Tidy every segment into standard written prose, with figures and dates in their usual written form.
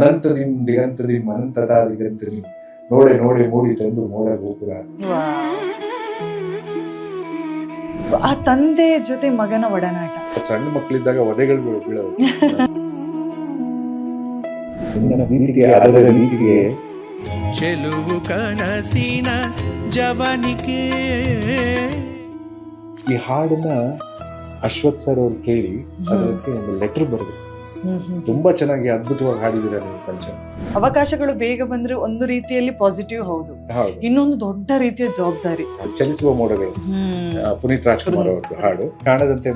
ಅನಂತ ನಿಮ್ ದಿಗಂತ ನಿಮ್ ಅನಂತದ ದಿಗಂತ ನಿಮ್ ನೋಡೆ ನೋಡೆ ಮೂಡಿ ತಂದು ಮೋಡ ಗೋಪುರ. ಆ ತಂದೆ ಜೊತೆ ಮಗನ ಒಡನಾಟ. ಸಣ್ಣ ಮಕ್ಕಳಿದ್ದಾಗ ಒದೆಗಳು ಬೀಳೋದು. ಅದರ ನೀತಿಗೆ ಚೆಲುವು ಕನಸಿನ ಜವನಿಕೆ. ಈ ಹಾಡನ್ನ ಅಶ್ವಥ್ ಸರ್ ಅವ್ರು ಕೇಳಿ ಅದಕ್ಕೆ ಒಂದು ಲೆಟರ್ ಬರೆದು ತುಂಬಾ ಚೆನ್ನಾಗಿ ಅದ್ಭುತವಾಗಿ ಹಾಡಿದಿರ ಪಂಚಮ್. ಅವಕಾಶಗಳು ಬೇಗ ಬಂದ್ರೆ ಒಂದು ರೀತಿಯಲ್ಲಿ ಪಾಸಿಟಿವ್ ಹೌದು, ಇನ್ನೊಂದು ದೊಡ್ಡ ರೀತಿಯ ಜವಾಬ್ದಾರಿ. ಚಲಿಸುವ ಮೋಡಗಳು ಪುನೀತ್ ರಾಜ್ಕುಮಾರ್ ಅವ್ರದ್ದು ಹಾಡು ಕಾಣದಂತೆ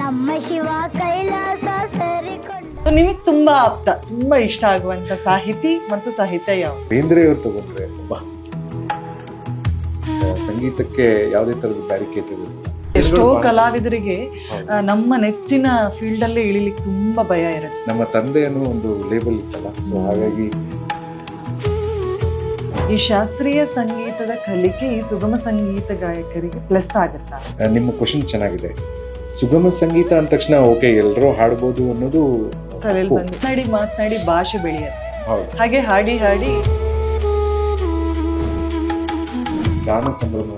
ನಮ್ಮ ಶಿವ ಕೈಲಾಸ ನಿಮಗೆ ತುಂಬಾ ಆಪ್ತ, ತುಂಬಾ ಇಷ್ಟ ಆಗುವಂತ ಸಾಹಿತಿ ಮತ್ತು ಸಾಹಿತ್ಯ ಯಾವುದು? ಬೇಂದ್ರೆ ಅವ್ರು ತಗೊಂಡ್ರೆ ತುಂಬಾ ಸಂಗೀತಕ್ಕೆ ಯಾವುದೇ ತರದ ಬ್ಯಾರಿಕೇಡ್ ಇರಲಿಲ್ಲ. ಎಷ್ಟೋ ಕಲಾವಿದರಿಗೆ ನಮ್ಮ ನೆಚ್ಚಿನ ಫೀಲ್ಡ್ ಅಲ್ಲೇ ಇಳಿಲಿಕ್ಕೆ ತುಂಬಾ ಭಯ ಇರುತ್ತೆ. ನಮ್ಮ ತಂದೆಯನ್ನು ಒಂದು ಲೇಬಲ್ ಇತ್ತಲ್ಲ, ಸೊ ಹಾಗಾಗಿ ಈ ಶಾಸ್ತ್ರೀಯ ಸಂಗೀತದ ಕಲಿಕೆ ಈ ಸುಗಮ ಸಂಗೀತ ಗಾಯಕರಿಗೆ ಪ್ಲಸ್ ಆಗುತ್ತಾ? ನಿಮ್ಮ ಕ್ವಶನ್ ಚೆನ್ನಾಗಿದೆ. ಸುಗಮ ಸಂಗೀತ ಅಂದ ತಕ್ಷಣ ಓಕೆ ಎಲ್ಲರೂ ಹಾಡ್ಬೋದು ಅನ್ನೋದು ತಲೆಯಲ್ಲಿ ಬಂದು ಮಾತನಾಡಿ ಭಾಷೆ ಬೆಳೆಯುತ್ತೆ. ಹಾಗೆ ಹಾಡಿ ಹಾಡಿ ಗಾನ ಸಂಭ್ರಮ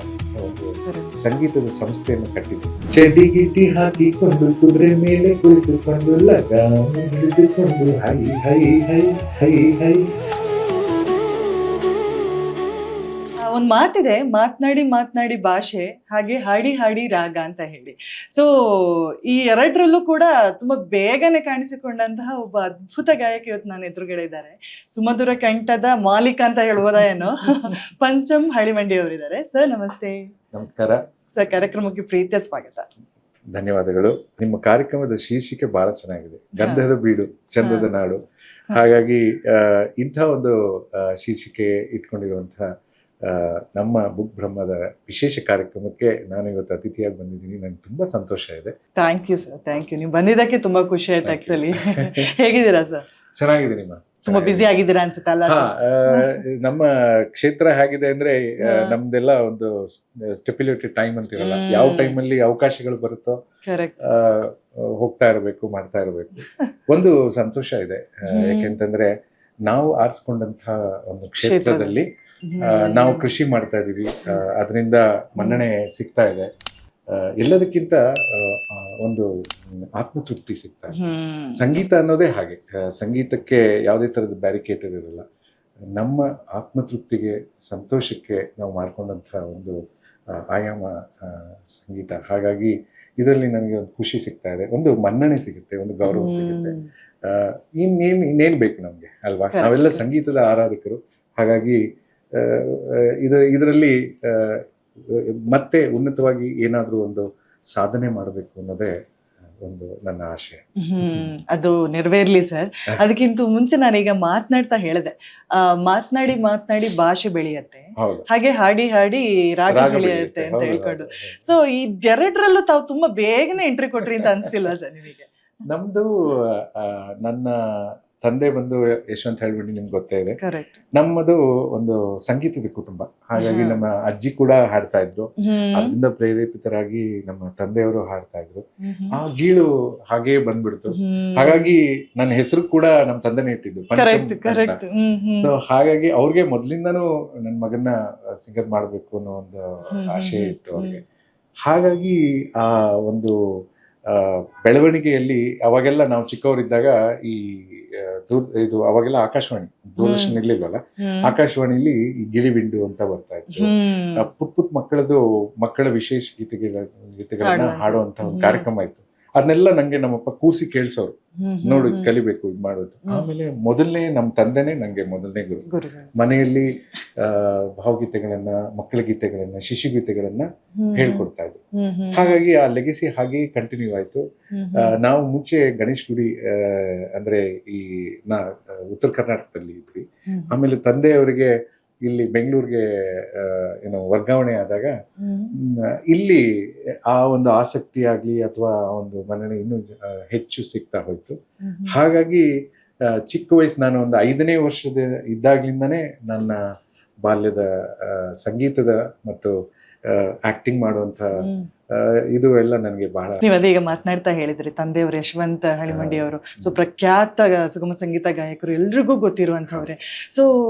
ಸಂಗೀತದ ಸಂಸ್ಥೆಯನ್ನು ಕಟ್ಟಿದೆ. ಚಡಿಗಿಟಿ ಹಾಕಿಕೊಂಡು ಕುದುರೆ ಮೇಲೆ ಕುಳಿತುಕೊಂಡು ಲಗಾಮಿ ಹಿಡಿದುಕೊಂಡು high high high high high. ಒಂದು ಮಾತಿದೆ, ಮಾತನಾಡಿ ಮಾತನಾಡಿ ಭಾಷೆ, ಹಾಗೆ ಹಾಡಿ ಹಾಡಿ ರಾಗ ಅಂತ ಹೇಳಿ. ಸೊ ಈ ಎರಡರಲ್ಲೂ ಕೂಡ ತುಂಬಾ ಬೇಗನೆ ಕಾಣಿಸಿಕೊಂಡಂತಹ ಒಬ್ಬ ಅದ್ಭುತ ಗಾಯಕ ಇವತ್ತು ನನ್ನ ಎದುರುಗಡೆ ಇದ್ದಾರೆ. ಸುಮಧುರ ಕಂಠದ ಮಾಲೀಕ ಅಂತ ಹೇಳ್ಬೋದಾ ಏನೋ, ಪಂಚಮ್ ಹಳಿಮಂಡಿ ಅವರಿದ್ದಾರೆ. ಸರ್ ನಮಸ್ತೆ. ನಮಸ್ಕಾರ ಸರ್, ಕಾರ್ಯಕ್ರಮಕ್ಕೆ ಪ್ರೀತಿಯ ಸ್ವಾಗತ. ಧನ್ಯವಾದಗಳು. ನಿಮ್ಮ ಕಾರ್ಯಕ್ರಮದ ಶೀರ್ಷಿಕೆ ಬಹಳ ಚೆನ್ನಾಗಿದೆ, ಗಂಧದ ಬೀಡು ಚಂದದ ನಾಡು. ಹಾಗಾಗಿ ಇಂಥ ಒಂದು ಶೀರ್ಷಿಕೆ ಇಟ್ಕೊಂಡಿರುವಂತಹ ನಮ್ಮ ಬುಕ್ ಬ್ರಹ್ಮದ ವಿಶೇಷ ಕಾರ್ಯಕ್ರಮಕ್ಕೆ ನಾನು ಇವತ್ತು ಅತಿಥಿಯಾಗಿ ಬಂದಿದ್ದೀನಿ. ನನಗೆ ತುಂಬಾ ಸಂತೋಷ ಇದೆ. Thank you sir, thank you. ನೀವು ಬಂದಿದ್ದಕ್ಕೆ ತುಂಬಾ ಖುಷಿ ಆಯ್ತು. ಆಕ್ಚುಲಿ ಹೇಗಿದ್ದೀರಾ ಸರ್? ಚೆನ್ನಾಗಿದ್ದೀನಿ. ತುಂಬಾ ಬಿಸಿ ಆಗಿದ್ದೀರಾ ಅನ್ಸುತ್ತಲ್ಲ? ನಮ್ಮ ಕ್ಷೇತ್ರ ಹೇಗಿದೆ ಅಂದ್ರೆ ನಮ್ದೆಲ್ಲ ಒಂದು ಸ್ಟೆಪ್ಯುಲೇಟೆಡ್ ಟೈಮ್ ಅಂತಿರಲ್ಲ, ಯಾವ ಟೈಮಲ್ಲಿ ಅವಕಾಶಗಳು ಬರುತ್ತೋ ಹೋಗ್ತಾ ಇರಬೇಕು, ಮಾಡ್ತಾ ಇರಬೇಕು. ಒಂದು ಸಂತೋಷ ಇದೆ, ಯಾಕೆಂತಂದ್ರೆ ನಾವು ಆರಿಸ್ಕೊಂಡಂತ ಒಂದು ಕ್ಷೇತ್ರದಲ್ಲಿ ನಾವು ಕೃಷಿ ಮಾಡ್ತಾ ಇದೀವಿ, ಅದರಿಂದ ಮನ್ನಣೆ ಸಿಗ್ತಾ ಇದೆ. ಎಲ್ಲದಕ್ಕಿಂತ ಒಂದು ಆತ್ಮತೃಪ್ತಿ ಸಿಗ್ತಾ ಇದೆ. ಸಂಗೀತ ಅನ್ನೋದೇ ಹಾಗೆ, ಸಂಗೀತಕ್ಕೆ ಯಾವುದೇ ತರದ ಬ್ಯಾರಿಕೇಡ್ ಇರಲ್ಲ. ನಮ್ಮ ಆತ್ಮತೃಪ್ತಿಗೆ, ಸಂತೋಷಕ್ಕೆ ನಾವು ಮಾಡ್ಕೊಂಡಂತಹ ಒಂದು ಆಯಾಮ ಸಂಗೀತ. ಹಾಗಾಗಿ ಇದರಲ್ಲಿ ನನಗೆ ಒಂದು ಖುಷಿ ಸಿಗ್ತಾ ಇದೆ, ಒಂದು ಮನ್ನಣೆ ಸಿಗುತ್ತೆ, ಒಂದು ಗೌರವ ಸಿಗುತ್ತೆ. ಇನ್ನೇನ್ ಬೇಕು ನಮ್ಗೆ ಅಲ್ವಾ? ನಾವೆಲ್ಲ ಸಂಗೀತದ ಆರಾಧಕರು. ಹಾಗಾಗಿ ಇದರಲ್ಲಿ ಮತ್ತೆ ಉನ್ನತವಾಗಿ ಏನಾದ್ರೂ ಒಂದು ಸಾಧನೆ ಮಾಡಬೇಕು ಅನ್ನೋದೇ ಒಂದು ನನ್ನ ಆಶೆ. ಅದು ನೆರವೇರ್ಲಿ ಸರ್. ಅದಕ್ಕಿಂತ ಮುಂಚೆ ನಾನೀಗ ಮಾತನಾಡ್ತಾ ಹೇಳಿದೆ, ಮಾತನಾಡಿ ಮಾತನಾಡಿ ಭಾಷೆ ಬೆಳೆಯುತ್ತೆ, ಹಾಗೆ ಹಾಡಿ ಹಾಡಿ ರಾಗ ಬೆಳೆಯುತ್ತೆ ಅಂತ ಹೇಳ್ಕೊಂಡು. ಸೊ ಇದೆರಡರಲ್ಲೂ ತಾವು ತುಂಬಾ ಬೇಗನೆ ಎಂಟ್ರಿ ಕೊಟ್ರಿ ಅಂತ ಅನ್ಸ್ತಿಲ್ವಾ ಸರ್ ನಿಮಗೆ? ನಮ್ದು ನನ್ನ ತಂದೆ ಬಂದು ಯಶವಂತ್ ಹೇಳ್ಬಿಟ್ಟು ನಿಮ್ಗೆ ಗೊತ್ತೇ ಇದೆ. ನಮ್ಮದು ಒಂದು ಸಂಗೀತದ ಕುಟುಂಬ. ಹಾಗಾಗಿ ನಮ್ಮ ಅಜ್ಜಿ ಕೂಡ ಹಾಡ್ತಾ ಇದ್ರು, ಅದರಿಂದ ಪ್ರೇರೇಪಿತರಾಗಿ ನಮ್ಮ ತಂದೆಯವರು ಹಾಡ್ತಾ ಇದ್ರು. ಆ ಗೀಳು ಹಾಗೇ ಬಂದ್ಬಿಡ್ತು. ಹಾಗಾಗಿ ನನ್ನ ಹೆಸರು ಕೂಡ ನಮ್ಮ ತಂದೆನೇ ಇಟ್ಟಿದ್ದು ಪಂಚಮ್. ಸೊ ಹಾಗಾಗಿ ಅವ್ರಿಗೆ ಮೊದ್ಲಿಂದಾನು ನನ್ನ ಮಗನ್ನ ಸಿಂಗರ್ ಮಾಡ್ಬೇಕು ಅನ್ನೋ ಒಂದು ಆಶೆ ಇತ್ತು ಅವ್ರಿಗೆ. ಹಾಗಾಗಿ ಆ ಒಂದು ಬೆಳವಣಿಗೆಯಲ್ಲಿ ಅವಾಗೆಲ್ಲ ನಾವು ಚಿಕ್ಕವರಿದ್ದಾಗ ಈ ಇದು ಅವಾಗೆಲ್ಲ ಆಕಾಶವಾಣಿ, ದೂರದರ್ಶನ ಇರ್ಲಿಲ್ವಲ್ಲ, ಆಕಾಶವಾಣಿಲಿ ಈ ಗಿಳಿಬಿಂಡು ಅಂತ ಬರ್ತಾ ಇತ್ತು. ಪುಟ್ ಮಕ್ಕಳ ವಿಶೇಷ ಗೀತೆಗಳನ್ನ ಹಾಡುವಂತ ಒಂದು ಕಾರ್ಯಕ್ರಮ ಇತ್ತು. ಅದನ್ನೆಲ್ಲ ನಂಗೆ ನಮ್ಮಪ್ಪ ಕೂಸಿ ಕೇಳಿಸೋರು, ನೋಡು ಕಲಿಬೇಕು, ಇದು ಮಾಡೋದು. ಆಮೇಲೆ ಮೊದಲನೇ ನಮ್ಮ ತಂದೆನೇ ನಂಗೆ ಮೊದಲನೇ ಗುರು. ಮನೆಯಲ್ಲಿ ಭಾವಗೀತೆಗಳನ್ನ, ಮಕ್ಕಳ ಗೀತೆಗಳನ್ನ, ಶಿಶುಗೀತೆಗಳನ್ನ ಹೇಳ್ಕೊಡ್ತಾ ಇದ್ರು. ಹಾಗಾಗಿ ಆ ಲೆಗಸಿ ಹಾಗೆ ಕಂಟಿನ್ಯೂ ಆಯ್ತು. ನಾವು ಮುಂಚೆ ಗಣೇಶ್ ಗುಡಿ ಅಂದ್ರೆ ಈ ಉತ್ತರ ಕರ್ನಾಟಕದಲ್ಲಿ ಇದ್ವಿ. ಆಮೇಲೆ ತಂದೆಯವರಿಗೆ ಇಲ್ಲಿ ಬೆಂಗಳೂರಿಗೆ ಏನೋ ವರ್ಗಾವಣೆ ಆದಾಗ ಇಲ್ಲಿ ಆ ಒಂದು ಆಸಕ್ತಿ ಆಗ್ಲಿ ಅಥವಾ ಒಂದು ಮನ್ನಣೆ ಇನ್ನೂ ಹೆಚ್ಚು ಸಿಗ್ತಾ ಹೋಯ್ತು. ಹಾಗಾಗಿ ಚಿಕ್ಕ ವಯಸ್ಸು, ನಾನು ಒಂದು 5ನೇ ವರ್ಷದ ಇದ್ದಾಗ್ಲಿಂದಾನೇ ನನ್ನ ಬಾಲ್ಯದ ಸಂಗೀತದ ಮತ್ತು ಆಕ್ಟಿಂಗ್ ಮಾಡುವಂತ ಇದು ಎಲ್ಲ ನನಗೆ ಬಹಳ. ನೀವು ಅದೇ ಈಗ ಮಾತನಾಡ್ತಾ ಹೇಳಿದ್ರಿ ತಂದೆಯವರು ಯಶವಂತ ಹಳಿಮಂಡಿ ಅವರು ಪ್ರಖ್ಯಾತ ಸುಗಮ ಸಂಗೀತ ಗಾಯಕರು, ಎಲ್ರಿಗೂ ಗೊತ್ತಿರುವಂತವ್ರೆ. ಸೊ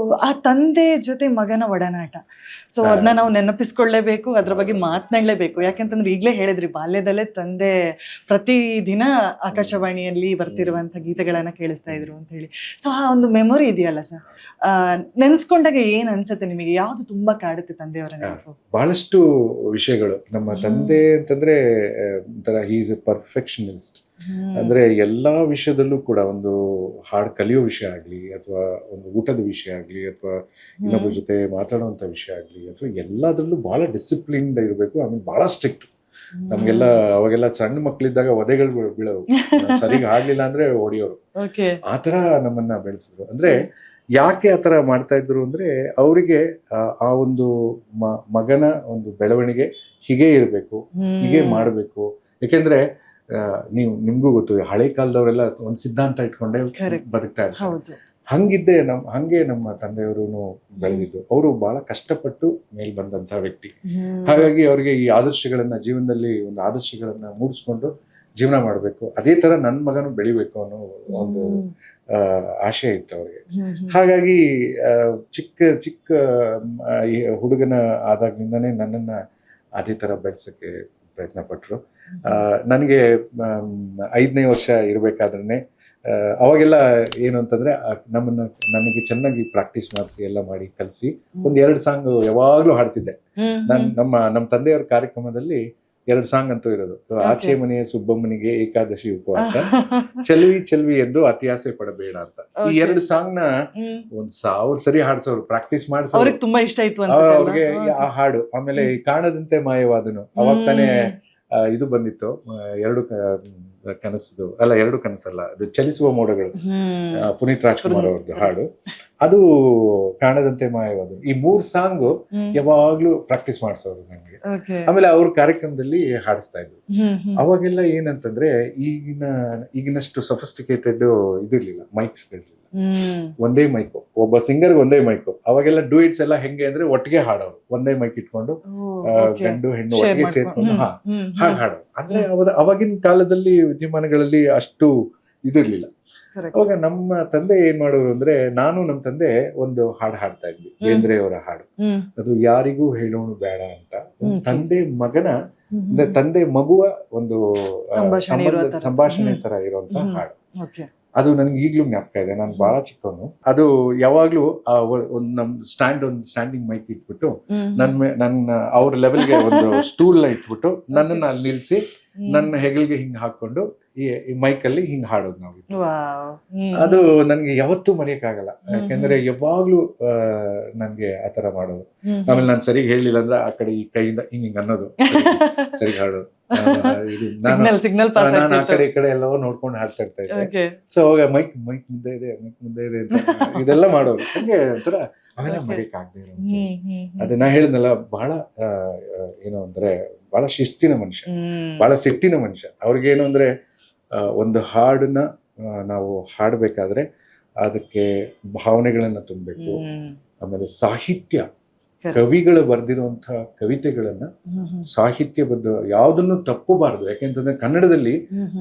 ಆ ತಂದೆ ಜೊತೆ ಮಗನ ಒಡನಾಟ, ಸೊ ಅದನ್ನ ನಾವು ನೆನಪಿಸ್ಕೊಳ್ಳೇಬೇಕು, ಅದ್ರ ಬಗ್ಗೆ ಮಾತನಾಡಲೇಬೇಕು. ಯಾಕೆಂತಂದ್ರೆ ಈಗಲೇ ಹೇಳಿದ್ರಿ ಬಾಲ್ಯದಲ್ಲೇ ತಂದೆ ಪ್ರತಿದಿನ ಆಕಾಶವಾಣಿಯಲ್ಲಿ ಬರ್ತಿರುವಂತ ಗೀತೆಗಳನ್ನ ಕೇಳಿಸ್ತಾ ಇದ್ರು ಅಂತ ಹೇಳಿ. ಸೊ ಆ ಒಂದು ಮೆಮೊರಿ ಇದೆಯಲ್ಲ ಸರ್, ನೆನ್ಸ್ಕೊಂಡಾಗ ಏನ್ ಅನ್ಸುತ್ತೆ ನಿಮಗೆ? ಯಾವ್ದು ತುಂಬಾ ಕಾಡುತ್ತೆ ತಂದೆಯವರ ನೆನಪು? ಬಹಳಷ್ಟು ವಿಷಯಗಳು. ನಮ್ಮ ತಂದೆ ಅಂತಂದ್ರೆ ಒಂಥರ ಹಿ ಈಸ್ ಎ ಪರ್ಫೆಕ್ಷನಿಸ್ಟ್. ಅಂದ್ರೆ ಎಲ್ಲಾ ವಿಷಯದಲ್ಲೂ ಕೂಡ, ಒಂದು ಹಾಡು ಕಲಿಯೋ ವಿಷಯ ಆಗ್ಲಿ, ಅಥವಾ ಒಂದು ಊಟದ ವಿಷಯ ಆಗ್ಲಿ, ಅಥವಾ ಇನ್ನೊಬ್ಬರ ಜೊತೆ ಮಾತಾಡುವಂತ ವಿಷಯ ಆಗ್ಲಿ, ಅಥವಾ ಎಲ್ಲಾದ್ರಲ್ಲೂ ಬಹಳ ಡಿಸಿಪ್ಲಿನ್ಡ್ ಇರಬೇಕು. ಆಮೇಲೆ ಬಹಳ ಸ್ಟ್ರಿಕ್ಟ್. ನಮ್ಗೆಲ್ಲ ಅವಾಗೆಲ್ಲ ಸಣ್ಣ ಮಕ್ಳಿದ್ದಾಗ ಒದೆಗಳು ಬೀಳೋವು, ಸರಿಗೆ ಹಾಡ್ಲಿಲ್ಲ ಅಂದ್ರೆ ಹೊಡಿಯೋರು. ಆತರ ನಮ್ಮನ್ನ ಬೆಳೆಸಿದ್ರು. ಅಂದ್ರೆ ಯಾಕೆ ಆತರ ಮಾಡ್ತಾ ಇದ್ರು ಅಂದ್ರೆ, ಅವರಿಗೆ ಆ ಒಂದು ಮಗನ ಒಂದು ಬೆಳವಣಿಗೆ ಹೀಗೆ ಇರಬೇಕು, ಹೀಗೆ ಮಾಡಬೇಕು. ಯಾಕೆಂದ್ರೆ ನಿಮ್ಗೂ ಗೊತ್ತು, ಹಳೆ ಕಾಲದವರೆಲ್ಲ ಒಂದು ಸಿದ್ಧಾಂತ ಇಟ್ಕೊಂಡೇ ಬದುಕ್ತಾ ಇರ್ತಾರೆ. ಹಂಗೆ ನಮ್ಮ ತಂದೆಯವರು ಬೆಳೆದಿದ್ದು. ಅವರು ಬಹಳ ಕಷ್ಟಪಟ್ಟು ಮೇಲ್ ಬಂದಂತ ವ್ಯಕ್ತಿ. ಹಾಗಾಗಿ ಅವ್ರಿಗೆ ಈ ಆದರ್ಶಗಳನ್ನ, ಜೀವನದಲ್ಲಿ ಒಂದು ಆದರ್ಶಗಳನ್ನ ಮೂಡಿಸ್ಕೊಂಡು ಜೀವನ ಮಾಡ್ಬೇಕು, ಅದೇ ತರ ನನ್ನ ಮಗನು ಬೆಳಿಬೇಕು ಅನ್ನೋ ಒಂದು ಆಶಯ ಇತ್ತು ಅವ್ರಿಗೆ. ಹಾಗಾಗಿ ಚಿಕ್ಕ ಹುಡುಗನ ಆದಾಗ್ನಿಂದಾನೇ ನನ್ನನ್ನ ಅದೇ ತರ ಬೆಳೆಸಕ್ಕೆ ಪ್ರಯತ್ನ ಪಟ್ರು. ನನಗೆ 5ನೇ ವರ್ಷ ಇರ್ಬೇಕಾದ್ರೆ ಅವಾಗೆಲ್ಲ ಏನು ಅಂತಂದ್ರೆ, ನನಗೆ ಚೆನ್ನಾಗಿ ಪ್ರಾಕ್ಟೀಸ್ ಮಾಡಿಸಿ ಎಲ್ಲ ಮಾಡಿ ಕಲಿಸಿ 1-2 ಸಾಂಗ್ ಯಾವಾಗ್ಲೂ ಹಾಡ್ತಿದ್ದೆ. ನಮ್ಮ ತಂದೆಯವರ ಕಾರ್ಯಕ್ರಮದಲ್ಲಿ 2 ಸಾಂಗ್ ಅಂತೂ ಇರೋದು. ಆಚೆ ಮನೆಯ ಸುಬ್ಬಮ್ಮನಿಗೆ ಏಕಾದಶಿ ಉಪವಾಸ, ಚೆಲ್ವಿ ಎಂದು ಅತಿಯಾಸೆ ಪಡಬೇಡ ಅಂತ. ಈ 2 ಸಾಂಗ್ ನ 1000 ಸರಿ ಹಾಡ್ಸೋರು, ಪ್ರಾಕ್ಟೀಸ್ ಮಾಡಿಸೋರು. ಅವ್ರಿಗೆ ತುಂಬಾ ಇಷ್ಟ ಆಯ್ತು ಅವ್ರಿಗೆ ಆ ಹಾಡು. ಆಮೇಲೆ ಈ ಕಾಣದಂತೆ ಮಾಯವಾದನು, ಅವಾಗ ತಾನೇ ಇದು ಬಂದಿತ್ತು, 2 ಕನಸಲ್ಲ, ಅದು ಚಲಿಸುವ ಮೋಡಗಳು, ಪುನೀತ್ ರಾಜ್ಕುಮಾರ್ ಅವ್ರದ್ದು ಹಾಡು. ಅದು ಕಾಣದಂತೆ ಮಾಯವಾದನು. ಈ 3 ಸಾಂಗ್ ಯಾವಾಗ್ಲೂ ಪ್ರಾಕ್ಟೀಸ್ ಮಾಡಿಸೋರು ನನಗೆ. ಆಮೇಲೆ ಅವ್ರ ಕಾರ್ಯಕ್ರಮದಲ್ಲಿ ಹಾಡಿಸ್ತಾ ಇದ್ರು. ಅವಾಗೆಲ್ಲ ಏನಂತಂದ್ರೆ, ಈಗಿನಷ್ಟು ಸಫಿಸ್ಟಿಕೇಟೆಡ್ ಇದಿರ್ಲಿಲ್ಲ, ಮೈಕ್ಸ್ಗಳಿರ್ಲಿಲ್ಲ. ಒಂದೇ ಮೈಕು, ಒಬ್ಬ ಸಿಂಗರ್ಗೆ ಒಂದೇ ಮೈಕು. ಅವಾಗೆಲ್ಲ ಡೂಯಿಟ್ಸ್ ಎಲ್ಲ ಹೆಂಗೆ ಅಂದ್ರೆ ಒಟ್ಟಿಗೆ ಹಾಡೋರು, ಒಂದೇ ಮೈಕ್ ಇಟ್ಕೊಂಡು ಗಂಡು ಹೆಣ್ಣು ಒಟ್ಟಿಗೆ ಸೇರ್ಕೊಂಡು ಹಾಡೋರು. ಅಂದ್ರೆ ಅವಾಗಿನ ಕಾಲದಲ್ಲಿ ವಿದ್ಯಮಾನಗಳಲ್ಲಿ ಅಷ್ಟು ಇದಿರ್ಲಿಲ್ಲ. ಅವಾಗ ನಮ್ಮ ತಂದೆ ಏನ್ ಮಾಡೋರು ಅಂದ್ರೆ, ನಾನು ನಮ್ಮ ತಂದೆ ಒಂದು ಹಾಡು ಹಾಡ್ತಾ ಇದ್ವಿ, ಬೇಂದ್ರೆಯವರ ಹಾಡು. ಅದು ಯಾರಿಗೂ ಹೇಳೋಣ ಬೇಡ ಅಂತ. ತಂದೆ ಮಗನ ಅಂದ್ರೆ ತಂದೆ ಮಗುವ ಒಂದು ಸಂಭಾಷಣೆ ತರ ಇರುವಂತ ಹಾಡು. ಅದು ನನ್ಗೆ ಈಗ್ಲೂ ಜ್ಞಾಪಕ ಇದೆ. ನಾನು ಬಹಳ ಚಿಕ್ಕವನು. ಅದು ಯಾವಾಗ್ಲೂ ಒಂದು ಸ್ಟ್ಯಾಂಡಿಂಗ್ ಮೈಕ್ ಇಟ್ಬಿಟ್ಟು ನನ್ನ ಅವ್ರ ಲೆವೆಲ್ಗೆ ಒಂದು ಸ್ಟೂಲ್ ಇಟ್ಬಿಟ್ಟು ನನ್ನನ್ನ ಅಲ್ಲಿ ನಿಲ್ಸಿ ನನ್ನ ಹೆಗಲ್ಗೆ ಹಿಂಗ್ ಹಾಕೊಂಡು ಈ ಮೈಕಲ್ಲಿ ಹಿಂಗ್ ಹಾಡೋದು ನಾವು. ಅದು ನನ್ಗೆ ಯಾವತ್ತೂ ಮರೆಯಕ್ಕಾಗಲ್ಲ. ಯಾಕೆಂದ್ರೆ ಯಾವಾಗ್ಲೂ ನನ್ಗೆ ಆತರ ಮಾಡೋದು. ಆಮೇಲೆ ನಾನು ಸರಿಗ್ ಹೇಳಿಲ್ಲ ಅಂದ್ರೆ ಆ ಕಡೆ ಈ ಕೈಯಿಂದ ಹಿಂಗ್ ಅನ್ನೋದು, ಸರಿ ಹಾಡೋದು. ನಾನು ಆ ಕಡೆ ಈ ಕಡೆ ಎಲ್ಲವೋ ನೋಡ್ಕೊಂಡು ಹಾಡ್ತಾ ಇರ್ತಾ ಇದ್ದೆ. ಸೊ ಅವಾಗ ಮೈಕ್ ಮುಂದೆ ಇದೆ ಅಂತ ಇದೆಲ್ಲ ಮಾಡೋರು. ಹಂಗೆ ಒಂಥರ ಅವೆಲ್ಲ ಮರೆಯಕ್ಕಾಗದೆ ಇರೋ. ಅದೇ ನಾ ಹೇಳಿದ್ನಲ್ಲ, ಬಹಳ ಏನು ಅಂದ್ರೆ ಬಹಳ ಶಿಸ್ತಿನ ಮನುಷ್ಯ, ಬಹಳ ಸಿಟ್ಟಿನ ಮನುಷ್ಯ. ಅವ್ರಿಗೇನು ಅಂದ್ರೆ, ಒಂದು ಹಾಡನ್ನ ನಾವು ಹಾಡ್ಬೇಕಾದ್ರೆ ಅದಕ್ಕೆ ಭಾವನೆಗಳನ್ನ ತುಂಬಬೇಕು. ಆಮೇಲೆ ಸಾಹಿತ್ಯ, ಕವಿಗಳು ಬರೆದಿರುವಂತಹ ಕವಿತೆಗಳನ್ನ ಸಾಹಿತ್ಯಬದ್ಧ ಯಾವುದನ್ನು ತಪ್ಪಬಾರದು. ಯಾಕೆಂತಂದ್ರೆ ಕನ್ನಡದಲ್ಲಿ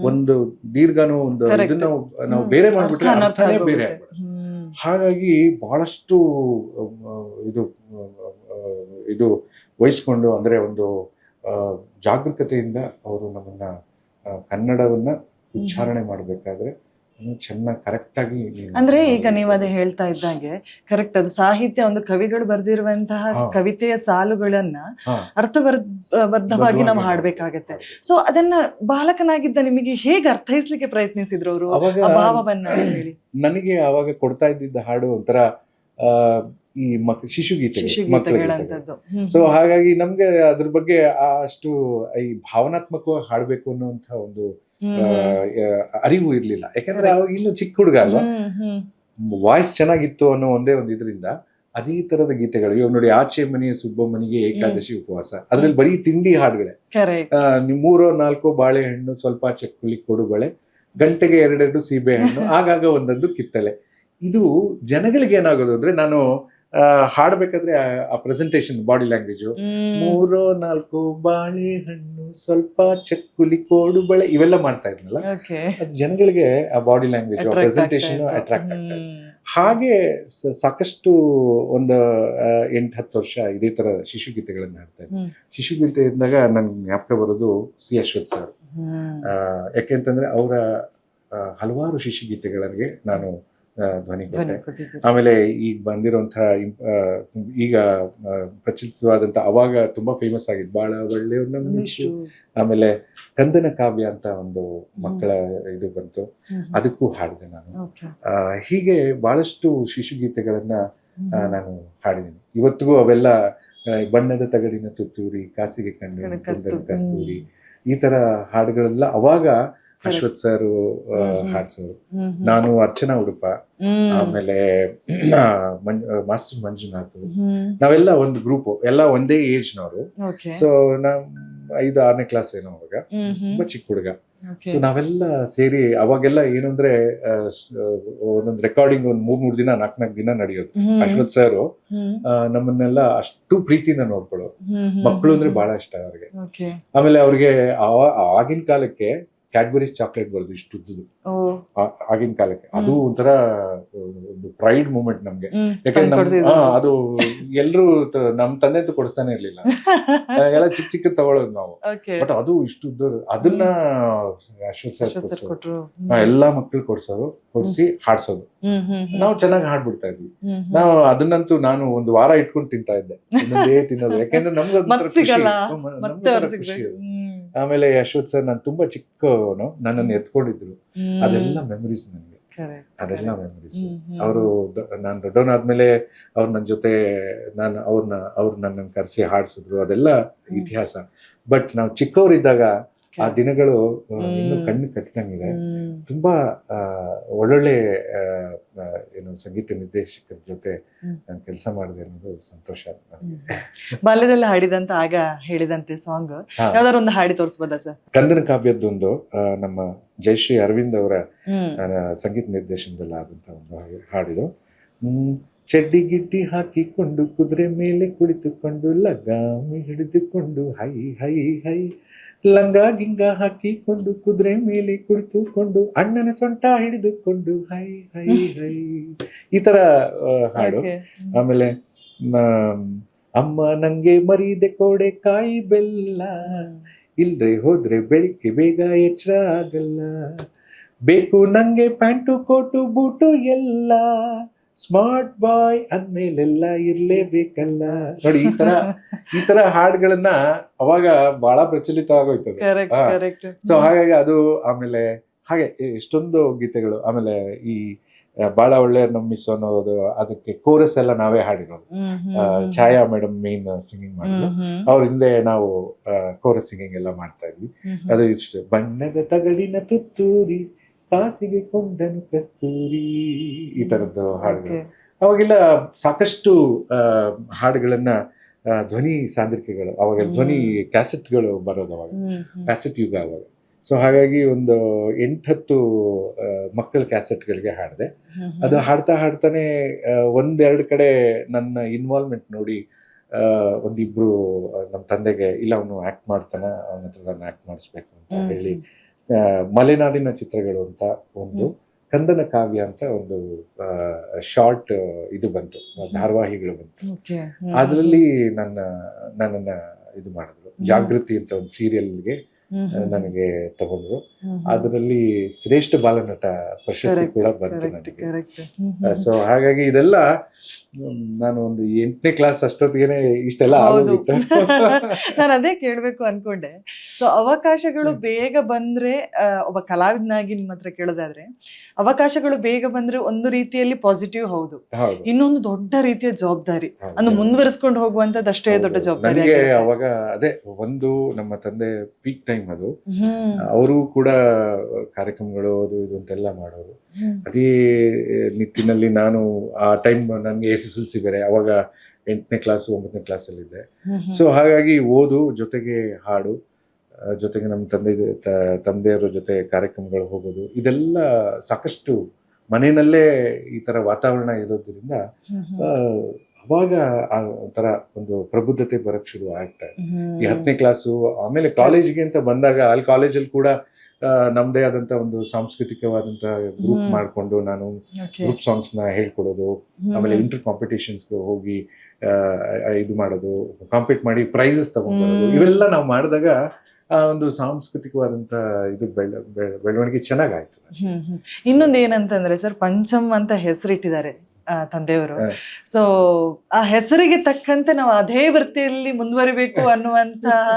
ಒಂದು ದೀರ್ಘನೋ ಒಂದು ಇದನ್ನ ನಾವು ಬೇರೆ ಮಾಡ್ಬಿಟ್ರೆ ಅರ್ಥನೇ ಬೇರೆ ಆಗ್ಬಿಡುತ್ತೆ. ಹಾಗಾಗಿ ಬಹಳಷ್ಟು ಇದು ವಹಿಸ್ಕೊಂಡು, ಅಂದ್ರೆ ಒಂದು ಜಾಗರೂಕತೆಯಿಂದ ಅವರು ನಮ್ಮನ್ನ ಕನ್ನಡವನ್ನ ಉಚ್ಚಾರಣೆ ಮಾಡ್ಬೇಕಾದ್ರೆ ಚೆನ್ನಾಗಿ ಕರೆಕ್ಟ್ ಆಗಿ. ಅಂದ್ರೆ ಈಗ ನೀವು ಅದೇ ಹೇಳ್ತಾ ಇದ್ದಂಗೆ ಕರೆಕ್ಟ್, ಅದು ಸಾಹಿತ್ಯ, ಒಂದು ಕವಿಗಳು ಬರೆದಿರುವಂತಹ ಕವಿತೆಯ ಸಾಲುಗಳನ್ನ ಅರ್ಥಬದ್ಧವಾಗಿ ನಾವು ಹಾಡ್ಬೇಕಾಗತ್ತೆ. ಸೊ ಅದನ್ನ ಬಾಲಕನಾಗಿದ್ದ ನಿಮಗೆ ಹೇಗೆ ಅರ್ಥೈಸ್ಲಿಕ್ಕೆ ಪ್ರಯತ್ನಿಸಿದ್ರು ಅವರು ಆ ಭಾವವನ್ನ ಹೇಳಿ? ನನಗೆ ಅವಾಗ ಕೊಡ್ತಾ ಇದ್ದಿದ್ದ ಹಾಡು ಒಂಥರ ಈ ಶಿಶುಗೀತೆಗಳಂತದ್ದು. ಸೊ ಹಾಗಾಗಿ ನಮ್ಗೆ ಅದ್ರ ಬಗ್ಗೆ ಅಷ್ಟು ಈ ಭಾವನಾತ್ಮಕವಾಗಿ ಹಾಡ್ಬೇಕು ಅನ್ನುವಂತ ಒಂದು ಅರಿವು ಇರ್ಲಿಲ್ಲ. ಯಾಕಂದ್ರೆ ಅವಾಗ ಇನ್ನು ಚಿಕ್ಕ ಹುಡುಗ ಅಲ್ವಾ, ವಾಯ್ಸ್ ಚೆನ್ನಾಗಿತ್ತು ಅನ್ನೋ ಒಂದೇ ಒಂದು ಇದರಿಂದ ಅದೇ ತರದ ಗೀತೆಗಳು. ಇವಾಗ ನೋಡಿ, ಆಚೆ ಮನೆಯ ಸುಬ್ಬಮ್ಮನಿಗೆ ಏಕಾದಶಿ ಉಪವಾಸ, ಅದ್ರಲ್ಲಿ ಬರೀ ತಿಂಡಿ ಹಾಡುಗಳೇ. 3-4 ಬಾಳೆಹಣ್ಣು, ಸ್ವಲ್ಪ ಚಕ್ಕುಲಿ ಕೊಡುಬಳೆ, ಗಂಟೆಗೆ 2 ಸೀಬೆ ಹಣ್ಣು, ಆಗಾಗ ಒಂದೊಂದು ಕಿತ್ತಲೆ. ಇದು ಜನಗಳಿಗೆ ಏನಾಗೋದು ಅಂದ್ರೆ, ನಾನು ಹಾಡ್ಬೇಕಾದ್ರೆ ಆ ಪ್ರೆಸೆಂಟೇಶನ್ ಬಾಡಿ ಲ್ಯಾಂಗ್ವೇಜು 3-4 ಬಾಳೆಹಣ್ಣು ಸ್ವಲ್ಪ ಚಕ್ಕುಲಿ ಕೋಡು ಬಳೆ ಇವೆಲ್ಲ ಮಾಡ್ತಾ ಇದ್ನಲ್ಲ, ಅದು ಜನಗಳಿಗೆ ಆ ಬಾಡಿ ಲ್ಯಾಂಗ್ವೇಜ್ ಪ್ರೆಸೆಂಟೇಶನ್ ಅಟ್ರಾಕ್ಟ್ ಆಗ್ತಾ ಇದೆ. ಹಾಗೆ ಸಾಕಷ್ಟು ಒಂದು 8-10 ವರ್ಷ ಇದೇ ತರ ಶಿಶುಗೀತೆಗಳನ್ನ ಹಾಡ್ತಾ ಇದ್ದೆ. ಶಿಶುಗೀತೆ ಇದ್ದಾಗ ನನ್ಗೆ ಜ್ಞಾಪಕ ಬರೋದು ಸಿ ಅಶ್ವಥ್ ಸರ್. ಯಾಕೆಂತಂದ್ರೆ ಅವರ ಹಲವಾರು ಶಿಶುಗೀತೆಗಳಿಗೆ ನಾನು ಧ್ವನಿ ಕೊಟ್ಟೆ. ಆಮೇಲೆ ಈಗ ಬಂದಿರುವಂತಹ ಈಗ ಪ್ರಚಲಿತವಾದಂತ ಅವಾಗ ತುಂಬಾ ಫೇಮಸ್ ಆಗಿದ್ದು ಬಾಳ ಒಳ್ಳೆಯವ್ರು ನಮ್ಮ, ಆಮೇಲೆ ಕಂದನ ಕಾವ್ಯ ಅಂತ ಒಂದು ಮಕ್ಕಳ ಇದು ಬಂತು, ಅದಕ್ಕೂ ಹಾಡಿದೆ ನಾನು. ಹೀಗೆ ಬಹಳಷ್ಟು ಶಿಶುಗೀತೆಗಳನ್ನ ನಾನು ಹಾಡಿದ್ದೀನಿ. ಇವತ್ತಿಗೂ ಅವೆಲ್ಲ ಬಣ್ಣದ ತಗಡಿನ ತುತ್ತೂರಿ, ಕಾಸಿಗೆ ಕಣ್ಣು ಕಸ್ತೂರಿ, ಈ ತರ ಹಾಡುಗಳೆಲ್ಲ ಅವಾಗ ಅಶ್ವಥ್ ಸರ್ ಹಾಡ್ಸೋರು. ನಾನು ಅರ್ಚನಾ ಉಡುಪ, ಆಮೇಲೆ ಮಾಸ್ಟರ್ ಮಂಜುನಾಥ್, ನಾವೆಲ್ಲ ಒಂದು ಗ್ರೂಪ್, ಎಲ್ಲ ಒಂದೇ ಏಜ್ ನವರು. ಸೊ ನಾವ್ 5-6ನೇ ಕ್ಲಾಸ್ ಏನೋ ಅವಾಗ, ತುಂಬಾ ಚಿಕ್ಕ ಹುಡುಗ. ಸೊ ನಾವೆಲ್ಲ ಸೇರಿ ಅವಾಗೆಲ್ಲ ಏನು ಅಂದ್ರೆ ಒಂದೊಂದು ರೆಕಾರ್ಡಿಂಗ್ ಒಂದ್ 3 ದಿನ 4 ದಿನ ನಡೆಯೋದು. ಅಶ್ವಥ್ ಸರ್ ನಮ್ಮನ್ನೆಲ್ಲ ಅಷ್ಟು ಪ್ರೀತಿಯಿಂದ ನೋಡ್ಕೊಳ್ಳೋರು. ಮಕ್ಕಳು ಅಂದ್ರೆ ಬಹಳ ಇಷ್ಟ ಅವ್ರಿಗೆ. ಆಮೇಲೆ ಅವ್ರಿಗೆ ಆಗಿನ ಕಾಲಕ್ಕೆ ಕ್ಯಾಡ್ಬರೀಸ್ ಚಾಕ್ಲೇಟ್ ಬರೋದು ಇಷ್ಟು ಉದ್ದದು ಆಗಿನ ಕಾಲಕ್ಕೆ. ಅದು ಒಂಥರ ಒಂದು ಪ್ರೈಡ್ ಮೂಮೆಂಟ್ ನಮ್ಗೆ. ಯಾಕಂದ್ರೆ ಅದು ಎಲ್ರು ನಮ್ ತಂದೆ ಅಂತೂ ಕೊಡಿಸ್ತಾನೆ ಇರ್ಲಿಲ್ಲ, ಎಲ್ಲ ಚಿಕ್ಕ ಚಿಕ್ಕ ತಗೊಳ್ಳೋದು ನಾವು. ಬಟ್ ಅದು ಇಷ್ಟು ಉದ್ದದು, ಅದನ್ನ ಅಶ್ವಥ್ ಸರ್ ಕೊಡ್ಸೋರು, ಎಲ್ಲಾ ಮಕ್ಳು ಕೊಡ್ಸಿ ಹಾಡ್ಸೋದು. ನಾವು ಚೆನ್ನಾಗಿ ಹಾಡ್ಬಿಡ್ತಾ ಇದ್ವಿ. ನಾವು ಅದನ್ನಂತೂ ನಾನು ಒಂದು ವಾರ ಇಟ್ಕೊಂಡು ತಿಂತಾ ಇದ್ದೆ, ತಿನ್ನೋದು. ಯಾಕೆಂದ್ರೆ ನಮ್ಗೆ ಖುಷಿ. ಆಮೇಲೆ ಅಶ್ವಥ್ ಸರ್ ನಾನು ತುಂಬಾ ಚಿಕ್ಕವನು, ನನ್ನನ್ನು ಎತ್ಕೊಂಡಿದ್ರು. ಅದೆಲ್ಲ ಮೆಮೊರೀಸ್ ನನಗೆ, ಅದೆಲ್ಲ ಮೆಮೊರೀಸ್. ಅವರು ನಾನು ದೊಡ್ಡವನಾದ್ಮೇಲೆ ಅವ್ರು ನನ್ನ ಜೊತೆ ಅವ್ರು ನನ್ನನ್ನು ಕರೆಸಿ ಹಾಡ್ಸಿದ್ರು, ಅದೆಲ್ಲ ಇತಿಹಾಸ. ಬಟ್ ನಾವು ಚಿಕ್ಕವರಿದ್ದಾಗ ಆ ದಿನಗಳು ಇನ್ನು ಕಣ್ಣು ಕಟ್ಟಿದಂಗಿದೆ. ತುಂಬಾ ಒಳ್ಳೊಳ್ಳೆ ಏನು ಸಂಗೀತ ನಿರ್ದೇಶಕರ ಜೊತೆ ನಾನು ಕೆಲಸ ಮಾಡಿದೆ ಅನ್ನೋದು ಸಂತೋಷ. ಬಾಲ್ಯದಲ್ಲಿ ಹಾಡಿದಂತ ಆಗ ಹೇಳಿದಂತೆ ಸಾಂಗ್ ಯಾವ್ದಾದ್ರು ಒಂದು ಹಾಡಿ ತೋರಿಸಬಹುದಾ ಸರ್? ಕಂದನ ಕಾವ್ಯದ್ದೊಂದು ನಮ್ಮ ಜಯಶ್ರೀ ಅರವಿಂದ್ ಅವರ ಸಂಗೀತ ನಿರ್ದೇಶನದಲ್ಲಿ ಆದಂತ ಒಂದು ಹಾಡಿದು. ಚಡ್ಡಿ ಗಿಡ್ಡಿ ಹಾಕಿಕೊಂಡು ಕುದುರೆ ಮೇಲೆ ಕುಳಿತುಕೊಂಡು ಲಗಾಮಿ ಹಿಡಿದುಕೊಂಡು ಹೈ ಹೈ ಹೈ, ಲಂಗ ಗಿಂಗ ಹಾಕಿಕೊಂಡು ಕುದುರೆ ಮೇಲೆ ಕುಳಿತುಕೊಂಡು ಅಣ್ಣನ ಸೊಂಟ ಹಿಡಿದುಕೊಂಡು ಹೈ ಹೈ ಹೈ, ಈ ತರ ಹಾಡು. ಆಮೇಲೆ ಅಮ್ಮ ನಂಗೆ ಮರೀದೆ ಕೋಡೆ ಕಾಯಿ ಬೆಲ್ಲ, ಇಲ್ದೆ ಹೋದ್ರೆ ಬೆಳಿಗ್ಗೆ ಬೇಗ ಎಚ್ಚರ ಆಗಲ್ಲ, ಬೇಕು ನಂಗೆ ಪ್ಯಾಂಟು ಕೋಟು ಬೂಟು ಎಲ್ಲ, ಸ್ಮಾರ್ಟ್ ಬಾಯ್ ಅಂದ್ಮೇಲೆಲ್ಲ ಇರ್ಲೇಬೇಕಲ್ಲ. ನೋಡಿ, ಈ ತರ ಹಾಡುಗಳನ್ನ ಅವಾಗ ಬಹಳ ಪ್ರಚಲಿತ ಆಗೋಯ್ತದೆ. ಸೊ ಹಾಗಾಗಿ ಅದು, ಆಮೇಲೆ ಹಾಗೆ ಎಷ್ಟೊಂದು ಗೀತೆಗಳು. ಆಮೇಲೆ ಈ ಬಹಳ ಒಳ್ಳೆ ನಮ್ಮಿಸ್ ಅನ್ನೋದು, ಅದಕ್ಕೆ ಕೋರಸ್ ಎಲ್ಲ ನಾವೇ ಹಾಡಿರೋದು. ಛಾಯಾ ಮೇಡಮ್ ಮೇನ್ ಸಿಂಗಿಂಗ್ ಮಾಡಿದ್ರು, ಅವ್ರ ಹಿಂದೆ ನಾವು ಕೋರಸ್ ಸಿಂಗಿಂಗ್ ಎಲ್ಲ ಮಾಡ್ತಾ ಇದ್ವಿ. ಅದು ಇಷ್ಟು ಬಣ್ಣದ ತಗಡಿನ ತುತ್ತೂರಿ, ಕಾಸಿಗೆ ಕೊಂಡನು ಕಸ್ತೂರಿ, ಈ ತರದ್ದು ಹಾಡುಗಳು. ಅವಾಗೆಲ್ಲ ಸಾಕಷ್ಟು ಹಾಡುಗಳನ್ನ ಧ್ವನಿ ಸಾಂದ್ರಿಕೆಗಳು, ಅವಾಗ ಧ್ವನಿ ಕ್ಯಾಸೆಟ್ಗಳು ಬರೋದು, ಅವಾಗ ಕ್ಯಾಸೆಟ್ ಯುಗ ಅವಾಗ. ಸೊ ಹಾಗಾಗಿ ಒಂದು 8-10 ಮಕ್ಕಳ ಕ್ಯಾಸೆಟ್ಗಳಿಗೆ ಹಾಡಿದೆ. ಅದು ಹಾಡ್ತಾನೆ 1-2 ಕಡೆ ನನ್ನ ಇನ್ವಾಲ್ವ್ಮೆಂಟ್ ನೋಡಿ ಒಂದಿಬ್ರು ನಮ್ಮ ತಂದೆಗೆ, ಇಲ್ಲ ಅವನು ಆಕ್ಟ್ ಮಾಡ್ತಾನೆ, ಅವನ ಹತ್ರ ನಾನು ಆಕ್ಟ್ ಮಾಡಿಸ್ಬೇಕು ಅಂತ ಹೇಳಿ ಮಲೆನಾಡಿನ ಚಿತ್ರಗಳು ಅಂತ ಒಂದು, ಕಂದನ ಕಾವ್ಯ ಅಂತ ಒಂದು ಶಾರ್ಟ್ ಇದು ಬಂತು, ಧಾರಾವಾಹಿಗಳು ಬಂತು. ಅದರಲ್ಲಿ ನನ್ನನ್ನ ಇದು ಮಾಡಿದ್ರು. ಜಾಗೃತಿ ಅಂತ ಒಂದು ಸೀರಿಯಲ್ಗೆ ನನಗೆ ತಗೊಂಡ್ರು. ಅದರಲ್ಲಿ ಶ್ರೇಷ್ಠ ಬಾಲನಟ ಪ್ರಶಸ್ತಿ ಕೂಡ ಬಂತು ನನಗೆ. ಸೊ ಹಾಗಾಗಿ ಇದೆಲ್ಲ ನಾನು ಒಂದು 8ನೇ ಕ್ಲಾಸ್ ಅಷ್ಟೊತ್ತಿಗೆ ಇಷ್ಟೆಲ್ಲ ಆಗೋಗಿತ್ತು. ನಾನು ಅದೇ ಕೇಳ್ಬೇಕು ಅನ್ಕೊಂಡೆ. ಸೊ ಅವಕಾಶಗಳು ಬೇಗ ಬಂದ್ರೆ, ಒಬ್ಬ ಕಲಾವಿದನಾಗಿ ನಿಮ್ಮ ಹತ್ರ ಕೇಳೋದಾದ್ರೆ, ಅವಕಾಶಗಳು ಬೇಗ ಬಂದ್ರೆ ಒಂದು ರೀತಿಯಲ್ಲಿ ಪಾಸಿಟಿವ್, ಹೌದು. ಇನ್ನೊಂದು ದೊಡ್ಡ ರೀತಿಯ ಜವಾಬ್ದಾರಿ, ಅನ್ನು ಮುಂದುವರಿಸ್ಕೊಂಡು ಹೋಗುವಂತದ್ದು ಅಷ್ಟೇ ದೊಡ್ಡ ಜವಾಬ್ದಾರಿ. ಅವಾಗ ಅದೇ ಒಂದು ನಮ್ಮ ತಂದೆ ಪೀಕ್ ಟೈಮ್ ಅದು, ಅವರು ಕೂಡ ಕಾರ್ಯಕ್ರಮಗಳು ಅದು ಇದು ಅಂತೆಲ್ಲ ಮಾಡೋರು. ಅದೇ ನಿಟ್ಟಿನಲ್ಲಿ ನಾನು ಆ ಟೈಮ್ ನನಗೆ SSLC ಬೇರೆ, ಅವಾಗ 8ನೇ ಕ್ಲಾಸು 9ನೇ ಕ್ಲಾಸಲ್ಲಿ ಇದ್ದೆ. ಸೊ ಹಾಗಾಗಿ ಓದು ಜೊತೆಗೆ ಹಾಡು, ಜೊತೆಗೆ ನಮ್ಮ ತಂದೆಯವರ ಜೊತೆ ಕಾರ್ಯಕ್ರಮಗಳು ಹೋಗೋದು, ಇದೆಲ್ಲ ಸಾಕಷ್ಟು ಮನೆಯಲ್ಲೇ ಈ ತರ ವಾತಾವರಣ ಇರೋದ್ರಿಂದ ಅವಾಗ ಆ ಒಂಥರ ಒಂದು ಪ್ರಬುದ್ಧತೆ ಬರಕ್ ಶುರು ಆಗ್ತಾ ಇದೆ. ಈ 10ನೇ ಕ್ಲಾಸು ಆಮೇಲೆ ಕಾಲೇಜಿಗೆ ಅಂತ ಬಂದಾಗ ಅಲ್ಲಿ ಕಾಲೇಜಲ್ಲಿ ಕೂಡ ನಮ್ದೇ ಆದಂತ ಒಂದು ಸಾಂಸ್ಕೃತಿಕವಾದಂತ ಗ್ರೂಪ್ ಮಾಡ್ಕೊಂಡು ನಾನು ಗ್ರೂಪ್ ಸಾಂಗ್ಸ್ ನ ಹೇಳ್ಕೊಡೋದು, ಆಮೇಲೆ ಇಂಟರ್ ಕಾಂಪಿಟೇಷನ್ಸ್ಗೆ ಹೋಗಿ ಇದು ಮಾಡೋದು, ಕಾಂಪೀಟ್ ಮಾಡಿ ಪ್ರೈಸಸ್ ತಗೊಂಡ್ಬರೋದು, ಇವೆಲ್ಲ ನಾವು ಮಾಡಿದಾಗ ಆ ಒಂದು ಸಾಂಸ್ಕೃತಿಕವಾದಂತ ಇದು ಬೆಳವಣಿಗೆ ಚೆನ್ನಾಗಾಯ್ತು. ಇನ್ನೊಂದು ಏನಂತಂದ್ರೆ ಸರ್, ಪಂಚಮ್ ಅಂತ ಹೆಸರಿಟ್ಟಿದ್ದಾರೆ ತಂದೆಯವರು. ಸೊ ಆ ಹೆಸರಿಗೆ ತಕ್ಕಂತೆ ನಾವು ಅದೇ ವೃತ್ತಿಯಲ್ಲಿ ಮುಂದುವರಿಬೇಕು ಅನ್ನುವಂತಹ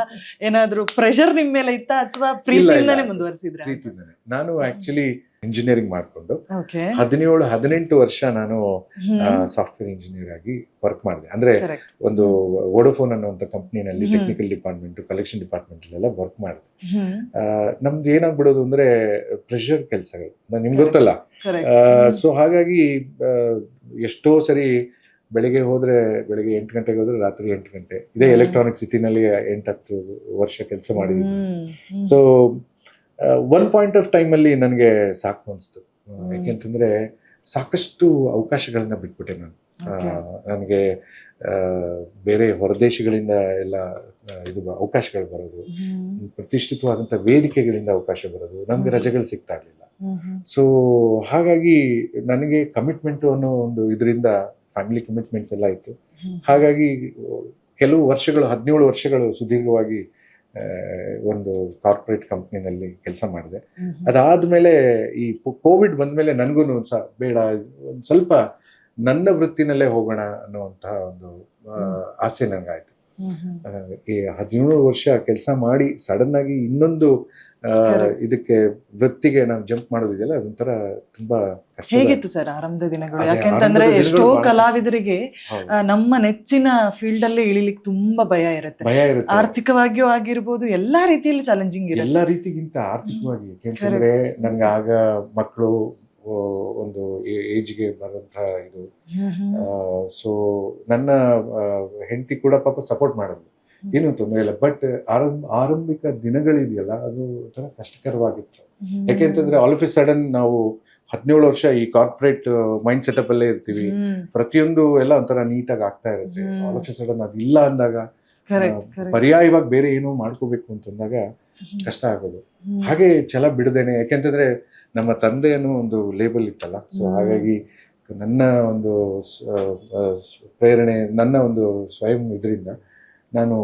ಏನಾದ್ರು ಪ್ರೆಷರ್ ನಿಮ್ ಮೇಲೆ ಇತ್ತಾ ಅಥವಾ ಪ್ರೀತಿಯಿಂದಾನೇ ಮುಂದುವರಿಸಿದ್ರೆ? ಪ್ರೀತಿಯಿಂದಾನೆ. ನಾನು ಆಕ್ಚುಲಿ ಇಂಜಿನಿಯರಿಂಗ್ ಮಾಡ್ಕೊಂಡು 17-18 ವರ್ಷ ನಾನು ಸಾಫ್ಟ್ವೇರ್ ಇಂಜಿನಿಯರ್ ಆಗಿ ವರ್ಕ್ ಮಾಡಿದೆ. ಅಂದ್ರೆ ಒಂದು ವೋಡೋಫೋನ್ ಅನ್ನುವಂಥ ಕಂಪ್ನಿನಲ್ಲಿ ಟೆಕ್ನಿಕಲ್ ಡಿಪಾರ್ಟ್ಮೆಂಟ್, ಕಲೆಕ್ಷನ್ ಡಿಪಾರ್ಟ್ಮೆಂಟ್ ಎಲ್ಲ ವರ್ಕ್ ಮಾಡಿದೆ. ನಮ್ದು ಏನಾಗ್ಬಿಡೋದು ಅಂದ್ರೆ ಪ್ರೆಷರ್ ಕೆಲಸಗಳು, ನಿಮ್ಗೆ ಗೊತ್ತಲ್ಲ. ಸೊ ಹಾಗಾಗಿ ಎಷ್ಟೋ ಸರಿ ಬೆಳಿಗ್ಗೆ 8 ಗಂಟೆಗೆ ಹೋದ್ರೆ ರಾತ್ರಿ 8 ಗಂಟೆ. ಇದೇ ಎಲೆಕ್ಟ್ರಾನಿಕ್ ಸಿಟಿನಲ್ಲಿ 8-10 ವರ್ಷ ಕೆಲಸ ಮಾಡಿದ್ದೀನಿ. So one point of time ಅಲ್ಲಿ ನನಗೆ ಸಾಕು ಅನಿಸ್ತು. ಯಾಕೆಂತಂದ್ರೆ ಸಾಕಷ್ಟು ಅವಕಾಶಗಳನ್ನ ಬಿಟ್ಬಿಟ್ಟೆ ನಾನು. ನನಗೆ ಬೇರೆ ಹೊರದೇಶಗಳಿಂದ ಎಲ್ಲ ಇದು ಅವಕಾಶಗಳು ಬರೋದು, ಪ್ರತಿಷ್ಠಿತವಾದಂಥ ವೇದಿಕೆಗಳಿಂದ ಅವಕಾಶ ಬರೋದು, ನಮ್ಗೆ ರಜೆಗಳು ಸಿಗ್ತಾ ಇರಲಿಲ್ಲ. ಸೊ ಹಾಗಾಗಿ ನನಗೆ ಕಮಿಟ್ಮೆಂಟು ಅನ್ನೋ ಒಂದು ಇದರಿಂದ ಫ್ಯಾಮಿಲಿ ಕಮಿಟ್ಮೆಂಟ್ಸ್ ಎಲ್ಲ ಇತ್ತು. ಹಾಗಾಗಿ ಕೆಲವು ವರ್ಷಗಳು 17 ವರ್ಷಗಳು ಸುದೀರ್ಘವಾಗಿ ಒಂದು ಕಾರ್ಪೊರೇಟ್ ಕಂಪ್ನಿನಲ್ಲಿ ಕೆಲಸ ಮಾಡಿದೆ. ಅದಾದ್ಮೇಲೆ ಈ ಕೋವಿಡ್ ಬಂದ್ಮೇಲೆ ನನಗೂ ಬೇಡ, ಒಂದು ಸ್ವಲ್ಪ ನನ್ನ ವೃತ್ತಿನಲ್ಲೇ ಹೋಗೋಣ ಅನ್ನುವಂತಹ ಒಂದು ಆಸೆ ನನಗಾಯ್ತು. ಈ 17 ವರ್ಷ ಕೆಲಸ ಮಾಡಿ ಸಡನ್ ಆಗಿ ಇನ್ನೊಂದು ಇದಕ್ಕೆ ವೃತ್ತಿಗೆ ನಾವು ಜಂಪ್ ಮಾಡೋದಿದೆಯಲ್ಲ, ಅದೊಂಥರ ತುಂಬಾ ಕಷ್ಟ. ಹೇಗಿತ್ತು ಸರ್ ಆರಂಭದ ದಿನಗಳು? ಯಾಕೆಂತಂದ್ರೆ ಎಷ್ಟೋ ಕಲಾವಿದರಿಗೆ ನಮ್ಮ ನೆಚ್ಚಿನ ಫೀಲ್ಡ್ ಅಲ್ಲೇ ಇಳಿಲಿಕ್ಕೆ ತುಂಬಾ ಭಯ ಇರುತ್ತೆ. ಆರ್ಥಿಕವಾಗಿಯೂ ಆಗಿರ್ಬೋದು, ಎಲ್ಲಾ ರೀತಿಯಲ್ಲಿ ಚಾಲೆಂಜಿಂಗ್ ಇರುತ್ತೆ. ಎಲ್ಲಾ ರೀತಿಗಿಂತ ಆರ್ಥಿಕವಾಗಿ. ಯಾಕೆಂತಂದ್ರೆ ನನ್ಗೆ ಆಗ ಮಕ್ಕಳು ಒಂದು ಏಜ್ಗೆ ಬರುವಂತಹ ಇದು. ಸೊ ನನ್ನ ಹೆಂಡತಿ ಕೂಡ ಪಾಪ ಸಪೋರ್ಟ್ ಮಾಡೋದು, ಏನು ತೊಂದರೆ ಇಲ್ಲ. ಬಟ್ ಆರಂಭಿಕ ದಿನಗಳಿದೆಯಲ್ಲ, ಅದು ಒಂಥರ ಕಷ್ಟಕರವಾಗಿತ್ತು. ಯಾಕೆಂತಂದ್ರೆ ಆಲ್ ಆಫ್ ಎ ಸಡನ್ ನಾವು 17 ವರ್ಷ ಈ ಕಾರ್ಪೊರೇಟ್ ಮೈಂಡ್ ಸೆಟಪ್ ಅಲ್ಲೇ ಇರ್ತೀವಿ. ಪ್ರತಿಯೊಂದು ಎಲ್ಲ ಒಂಥರ ನೀಟಾಗಿ ಆಗ್ತಾ ಇರುತ್ತೆ. ಆಲ್ ಆಫ್ ಎ ಸಡನ್ ಅದು ಇಲ್ಲ ಅಂದಾಗ, ಪರ್ಯಾಯವಾಗಿ ಬೇರೆ ಏನೋ ಮಾಡ್ಕೋಬೇಕು ಅಂತಂದಾಗ ಕಷ್ಟ ಆಗೋದು. ಹಾಗೆ ಛಲ ಬಿಡದೇನೆ, ಯಾಕೆಂತಂದ್ರೆ ನಮ್ಮ ತಂದೆಯನ್ನು ಒಂದು ಲೇಬಲ್ ಇತ್ತಲ್ಲ. ಸೊ ಹಾಗಾಗಿ ನನ್ನ ಒಂದು ಪ್ರೇರಣೆ, ನನ್ನ ಒಂದು ಸ್ವಯಂ ಇದರಿಂದ ನಾನು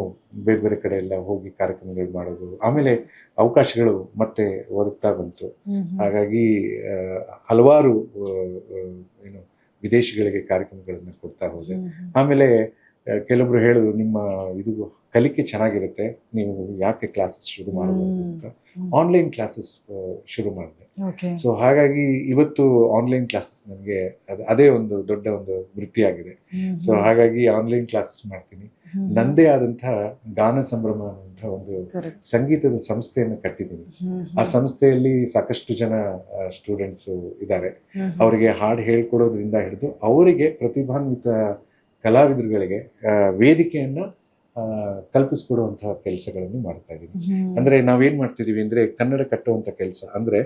ಬೇರೆ ಬೇರೆ ಕಡೆ ಎಲ್ಲ ಹೋಗಿ ಕಾರ್ಯಕ್ರಮಗಳು ಮಾಡೋದು, ಆಮೇಲೆ ಅವಕಾಶಗಳು ಮತ್ತೆ ಒದಗ್ತಾ ಬಂತು. ಹಾಗಾಗಿ ಹಲವಾರು ಏನು ವಿದೇಶಗಳಿಗೆ ಕಾರ್ಯಕ್ರಮಗಳನ್ನ ಕೊಡ್ತಾ ಹೋದೆ. ಆಮೇಲೆ ಕೆಲವೊಬ್ರು ಹೇಳೋದು, ನಿಮ್ಮ ಇದು ಕಲಿಕೆ ಚೆನ್ನಾಗಿರುತ್ತೆ, ನೀವು ಯಾಕೆ ಕ್ಲಾಸಸ್ ಶುರು ಮಾಡಬಹುದು ಅಂತ ಆನ್ಲೈನ್ ಕ್ಲಾಸಸ್ ಶುರು ಮಾಡಿದೆ. ಸೊ ಹಾಗಾಗಿ ಇವತ್ತು ಆನ್ಲೈನ್ ಕ್ಲಾಸಸ್ ನನಗೆ ಅದೇ ಒಂದು ದೊಡ್ಡ ಒಂದು ವೃತ್ತಿಯಾಗಿದೆ. ಸೊ ಹಾಗಾಗಿ ಆನ್ಲೈನ್ ಕ್ಲಾಸಸ್ ಮಾಡ್ತೀನಿ. ನಂದೇ ಆದಂತಹ ಗಾನ ಸಂಭ್ರಮ ಅನ್ನುವಂಥ ಒಂದು ಸಂಗೀತದ ಸಂಸ್ಥೆಯನ್ನು ಕಟ್ಟಿದ್ದೀನಿ. ಆ ಸಂಸ್ಥೆಯಲ್ಲಿ ಸಾಕಷ್ಟು ಜನ ಸ್ಟೂಡೆಂಟ್ಸ್ ಇದ್ದಾರೆ. ಅವರಿಗೆ ಹಾಡು ಹೇಳ್ಕೊಡೋದ್ರಿಂದ ಹಿಡಿದು ಅವರಿಗೆ ಪ್ರತಿಭಾನ್ವಿತ ಕಲಾವಿದರುಗಳಿಗೆ ವೇದಿಕೆಯನ್ನ ಕಲ್ಪಿಸ್ಕೊಡುವಂತಹ ಕೆಲಸಗಳನ್ನು ಮಾಡ್ತಾ ಇದ್ದೀನಿ. ಅಂದ್ರೆ ನಾವೇನ್ ಮಾಡ್ತಿದೀವಿ ಅಂದ್ರೆ, ಕನ್ನಡ ಕಟ್ಟುವಂತ ಕೆಲಸ ಅಂದ್ರೆ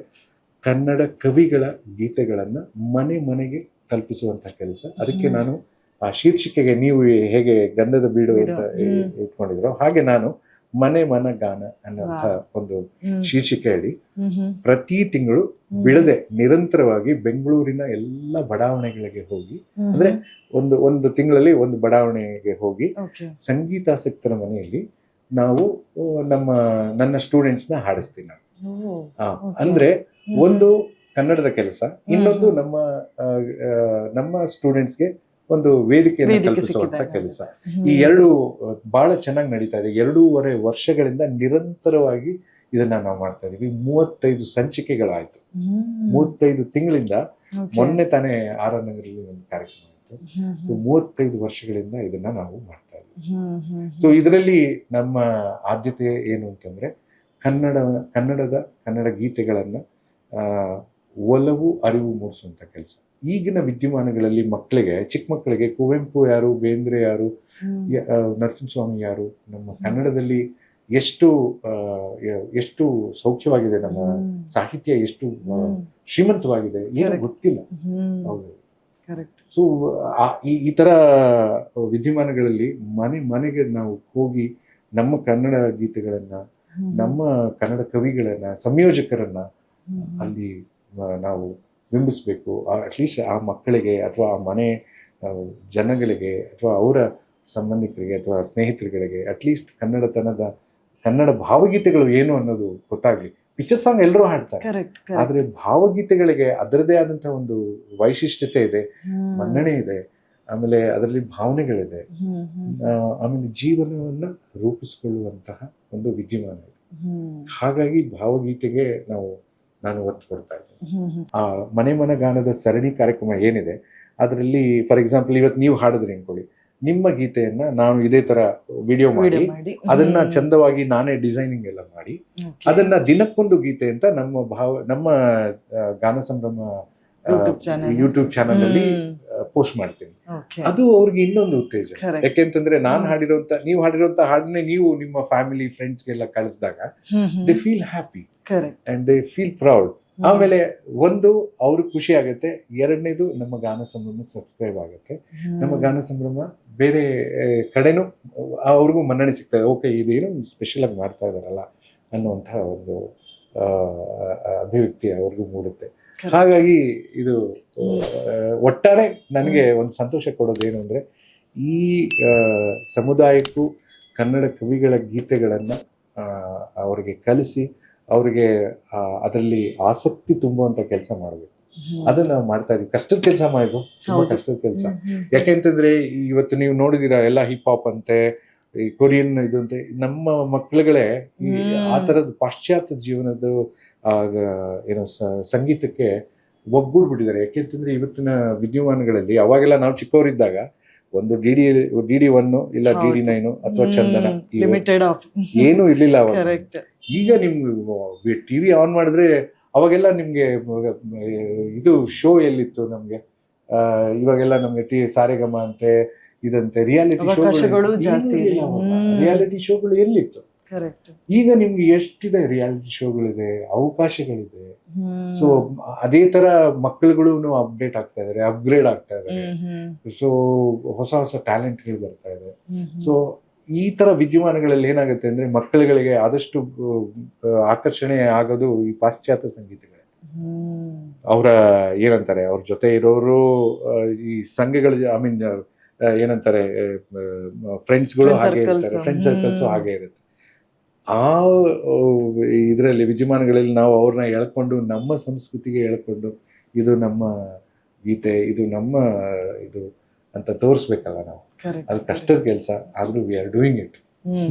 ಕನ್ನಡ ಕವಿಗಳ ಗೀತೆಗಳನ್ನ ಮನೆ ಮನೆಗೆ ತಲುಪಿಸುವಂತ ಕೆಲಸ. ಅದಕ್ಕೆ ನಾನು ಆ ಶೀರ್ಷಿಕೆಗೆ, ನೀವು ಹೇಗೆ ಗಂಧದ ಬೀಡು ಅಂತ ಇಟ್ಕೊಂಡಿದ್ರು ಹಾಗೆ ನಾನು ಮನೆ ಮನ ಗಾನ ಅನ್ನುವಂಥ ಒಂದು ಶೀರ್ಷಿಕೆ ಹೇಳಿ ಪ್ರತಿ ತಿಂಗಳು ಬಿಡದೆ ನಿರಂತರವಾಗಿ ಬೆಂಗಳೂರಿನ ಎಲ್ಲ ಬಡಾವಣೆಗಳಿಗೆ ಹೋಗಿ, ಅಂದ್ರೆ ಒಂದು ತಿಂಗಳಲ್ಲಿ ಒಂದು ಬಡಾವಣೆಗೆ ಹೋಗಿ ಸಂಗೀತಾಸಕ್ತರ ಮನೆಯಲ್ಲಿ ನಾವು ನನ್ನ ಸ್ಟೂಡೆಂಟ್ಸ್ ನ ಹಾಡಿಸ್ತೀನಿ ನಾನು. ಅಂದ್ರೆ ಒಂದು ಕನ್ನಡದ ಕೆಲಸ, ಇನ್ನೊಂದು ನಮ್ಮ ಸ್ಟೂಡೆಂಟ್ಸ್ಗೆ ಒಂದು ವೇದಿಕೆಯನ್ನು ಕಲ್ಪಿಸುವಂತ ಕೆಲಸ. ಈ ಎರಡು ಬಹಳ ಚೆನ್ನಾಗಿ ನಡೀತಾ ಇದೆ. 2.5 ವರ್ಷಗಳಿಂದ ನಿರಂತರವಾಗಿ ಇದನ್ನ ನಾವು ಮಾಡ್ತಾ ಇದೀವಿ. 35 ಸಂಚಿಕೆಗಳಾಯ್ತು. 35 ತಿಂಗಳಿಂದ. ಮೊನ್ನೆ ತಾನೇ ಆರ್ನಗರಲ್ಲಿ ಒಂದು ಕಾರ್ಯಕ್ರಮ ಆಯ್ತು. 35 ವರ್ಷಗಳಿಂದ ಇದನ್ನ ನಾವು ಮಾಡ್ತಾ ಇದ್ದೀವಿ. ಸೊ ಇದರಲ್ಲಿ ನಮ್ಮ ಆದ್ಯತೆ ಏನು ಅಂತಂದ್ರೆ, ಕನ್ನಡ ಗೀತೆಗಳನ್ನ ಒಲವು ಅರಿವು ಮೂಡಿಸುವಂತ ಕೆಲಸ. ಈಗಿನ ವಿದ್ಯಮಾನಗಳಲ್ಲಿ ಚಿಕ್ಕ ಮಕ್ಕಳಿಗೆ ಕುವೆಂಪು ಯಾರು, ಬೇಂದ್ರೆ ಯಾರು, ನರಸಿಂಹಸ್ವಾಮಿ ಯಾರು, ನಮ್ಮ ಕನ್ನಡದಲ್ಲಿ ಎಷ್ಟು ಸೌಖ್ಯವಾಗಿದೆ, ನಮ್ಮ ಸಾಹಿತ್ಯ ಎಷ್ಟು ಶ್ರೀಮಂತವಾಗಿದೆ, ಏನು ಗೊತ್ತಿಲ್ಲ. ಹೌದು. ಕರೆಕ್ಟ್. ಸೊ ಈ ತರ ವಿದ್ಯಮಾನಗಳಲ್ಲಿ ಮನೆಗೆ ನಾವು ಹೋಗಿ ನಮ್ಮ ಕನ್ನಡ ಗೀತೆಗಳನ್ನ, ನಮ್ಮ ಕನ್ನಡ ಕವಿಗಳನ್ನ, ಸಂಯೋಜಕರನ್ನ ಅಲ್ಲಿ ನಾವು ಬಿಂಬಿಸ್ಬೇಕು. ಅಟ್ಲೀಸ್ಟ್ ಆ ಮಕ್ಕಳಿಗೆ ಅಥವಾ ಆ ಮನೆ ಜನಗಳಿಗೆ ಅಥವಾ ಅವರ ಸಂಬಂಧಿಕರಿಗೆ ಅಥವಾ ಸ್ನೇಹಿತರುಗಳಿಗೆ ಅಟ್ಲೀಸ್ಟ್ ಕನ್ನಡ ಭಾವಗೀತೆಗಳು ಏನು ಅನ್ನೋದು ಗೊತ್ತಾಗ್ಲಿ. ಪಿಕ್ಚರ್ ಸಾಂಗ್ ಎಲ್ಲರೂ ಹಾಡ್ತಾರೆ, ಆದ್ರೆ ಭಾವಗೀತೆಗಳಿಗೆ ಅದರದೇ ಆದಂತಹ ಒಂದು ವೈಶಿಷ್ಟ್ಯತೆ ಇದೆ, ಮನ್ನಣೆ ಇದೆ, ಆಮೇಲೆ ಅದರಲ್ಲಿ ಭಾವನೆಗಳಿದೆ, ಆಮೇಲೆ ಜೀವನವನ್ನ ರೂಪಿಸಿಕೊಳ್ಳುವಂತಹ ಒಂದು ವಿದ್ಯಮಾನ ಇದೆ. ಹಾಗಾಗಿ ಭಾವಗೀತೆಗೆ ನಾನು ಒತ್ತು ಕೊಡ್ತಾ ಇದ್ದೀನಿ. ಆ ಮನೆ ಗಾನದ ಸರಣಿ ಕಾರ್ಯಕ್ರಮ ಏನಿದೆ ಅದರಲ್ಲಿ ಫಾರ್ ಎಕ್ಸಾಂಪಲ್ ಇವತ್ತು ನೀವು ಹಾಡಿದ್ರಿ ಅನ್ಕೊಳ್ಳಿ, ನಿಮ್ಮ ಗೀತೆಯನ್ನ ನಾನು ಇದೇ ತರ ವಿಡಿಯೋ ಮಾಡಿ ಅದನ್ನ ಚಂದವಾಗಿ ನಾನೇ ಡಿಸೈನಿಂಗ್ ಎಲ್ಲ ಮಾಡಿ ಅದನ್ನ ದಿನಕ್ಕೊಂದು ಗೀತೆ ಅಂತ ನಮ್ಮ ಗಾನ ಸಂಭ್ರಮ ಯೂಟ್ಯೂಬ್ ಚಾನಲ್ ಅಲ್ಲಿ ಪೋಸ್ಟ್ ಮಾಡ್ತೀನಿ. ಅದು ಅವ್ರಿಗೆ ಇನ್ನೊಂದು ಉತ್ತೇಜ. ಯಾಕೆಂತಂದ್ರೆ ನೀವು ಹಾಡಿರುವಂತ ಹಾಡನ್ನೇ ನೀವು ನಿಮ್ಮ ಫ್ಯಾಮಿಲಿ ಫ್ರೆಂಡ್ಸ್ಗೆಲ್ಲ ಕಳಿಸಿದಾಗ they feel happy and they feel proud. ಆಮೇಲೆ ಒಂದು ಅವ್ರಿಗೆ ಖುಷಿ ಆಗುತ್ತೆ, ಎರಡನೇದು ನಮ್ಮ ಗಾನ ಸಂಭ್ರಮ ಸಬ್ಸ್ಕ್ರೈಬ್ ಆಗುತ್ತೆ, ನಮ್ಮ ಗಾನ ಸಂಭ್ರಮ ಬೇರೆ ಕಡೆನೂ ಅವ್ರಿಗೂ ಮನ್ನಣೆ ಸಿಗ್ತದೆ. ಓಕೆ, ಇದೇನು ಸ್ಪೆಷಲ್ ಆಗಿ ಮಾಡ್ತಾ ಇದಾರಲ್ಲ ಅನ್ನುವಂತಹ ಒಂದು ಅಭಿವ್ಯಕ್ತಿ ಅವ್ರಿಗೂ ಮೂಡುತ್ತೆ. ಹಾಗಾಗಿ ಇದು ಒಟ್ಟಾರೆ ನನಗೆ ಒಂದು ಸಂತೋಷ ಕೊಡೋದೇನು ಅಂದ್ರೆ ಈ ಸಮುದಾಯಕ್ಕೂ ಕನ್ನಡ ಕವಿಗಳ ಗೀತೆಗಳನ್ನ ಅವರಿಗೆ ಕಲಿಸಿ ಅವರಿಗೆ ಅದರಲ್ಲಿ ಆಸಕ್ತಿ ತುಂಬುವಂತ ಕೆಲಸ ಮಾಡಬೇಕು. ಅದನ್ನ ನಾವು ಮಾಡ್ತಾ ಇದೀವಿ. ಕಷ್ಟದ ಕೆಲಸ ಮಾಡಿದ್ರು, ತುಂಬಾ ಕಷ್ಟದ ಕೆಲಸ. ಯಾಕೆಂತಂದ್ರೆ ಇವತ್ತು ನೀವು ನೋಡಿದೀರಾ ಎಲ್ಲ ಹಿಪ್ ಹಾಪ್ ಅಂತೆ, ಈ ಕೊರಿಯನ್ ಇದು ಅಂತೆ. ನಮ್ಮ ಮಕ್ಕಳುಗಳೇ ಆ ತರದ ಪಾಶ್ಚಾತ್ಯ ಜೀವನದ ಏನೋ ಸಂಗೀತಕ್ಕೆ ಒಗ್ಗೂಡ್ಬಿಟ್ಟಿದ್ದಾರೆ. ಯಾಕೆಂತಂದ್ರೆ ಇವತ್ತಿನ ವಿದ್ಯಮಾನಗಳಲ್ಲಿ ಅವಾಗೆಲ್ಲ ನಾವು ಚಿಕ್ಕವರಿದ್ದಾಗ ಒಂದು ಡಿ.ಡಿ 1 ಇಲ್ಲ ಡಿ.ಡಿ 9 ಅಥವಾ ಚಂದನ ಏನು ಇರ್ಲಿಲ್ಲ ಅವಾಗ. ಈಗ ನಿಮ್ಗೆ ಟಿವಿ ಆನ್ ಮಾಡಿದ್ರೆ ಅವಾಗೆಲ್ಲ ನಿಮ್ಗೆ ಇದು ಶೋ ಎಲ್ಲಿತ್ತು ನಮ್ಗೆ, ಇವಾಗೆಲ್ಲ ನಮ್ಗೆ ಸಾರೆಗಮ ಅಂತೆ ಇದಂತೆ ರಿಯಾಲಿಟಿ ಶೋಗಳು ಎಲ್ಲಿತ್ತು. ಈಗ ನಿಮ್ಗೆ ಎಷ್ಟಿದೆ ರಿಯಾಲಿಟಿ ಶೋಗಳಿದೆ, ಅವಕಾಶಗಳಿದೆ. ಸೊ ಅದೇ ತರ ಮಕ್ಕಳುಗಳು ಅಪ್ಡೇಟ್ ಆಗ್ತಾ ಇದಾರೆ, ಅಪ್ಗ್ರೇಡ್ ಆಗ್ತಾ ಇದಾರೆ. ಸೊ ಹೊಸ ಟ್ಯಾಲೆಂಟ್ಗಳು ಬರ್ತಾ ಇದೆ. ಸೊ ಈ ತರ ವಿದ್ಯಮಾನಗಳಲ್ಲಿ ಏನಾಗುತ್ತೆ ಅಂದ್ರೆ ಮಕ್ಕಳುಗಳಿಗೆ ಆದಷ್ಟು ಆಕರ್ಷಣೆ ಆಗೋದು ಈ ಪಾಶ್ಚಾತ್ಯ ಸಂಗೀತಗಳೇ. ಅವರ ಏನಂತಾರೆ, ಅವ್ರ ಜೊತೆ ಇರೋರು ಈ ಸಂಘಗಳು, ಐ ಮೀನ್ ಏನಂತಾರೆ, ಫ್ರೆಂಡ್ಸ್ಗಳು ಹಾಗೆ ಇರ್ತಾರೆ, ಫ್ರೆಂಡ್ ಸರ್ಕಲ್ಸು ಹಾಗೆ ಇರುತ್ತೆ. ಆ ಇದರಲ್ಲಿ ವಿದ್ಯಮಾನಗಳಲ್ಲಿ ನಾವು ಅವ್ರನ್ನ ಎಳ್ಕೊಂಡು ನಮ್ಮ ಸಂಸ್ಕೃತಿಗೆ ಎಳ್ಕೊಂಡು ಇದು ನಮ್ಮ ಗೀತೆ, ಇದು ನಮ್ಮ ಇದು ಅಂತ ತೋರಿಸ್ಬೇಕಲ್ಲ ನಾವು. ಅದು ಕಷ್ಟದ ಕೆಲಸ, ಆದ್ರೂ ವಿ ಆರ್ ಡೂಯಿಂಗ್ ಇಟ್.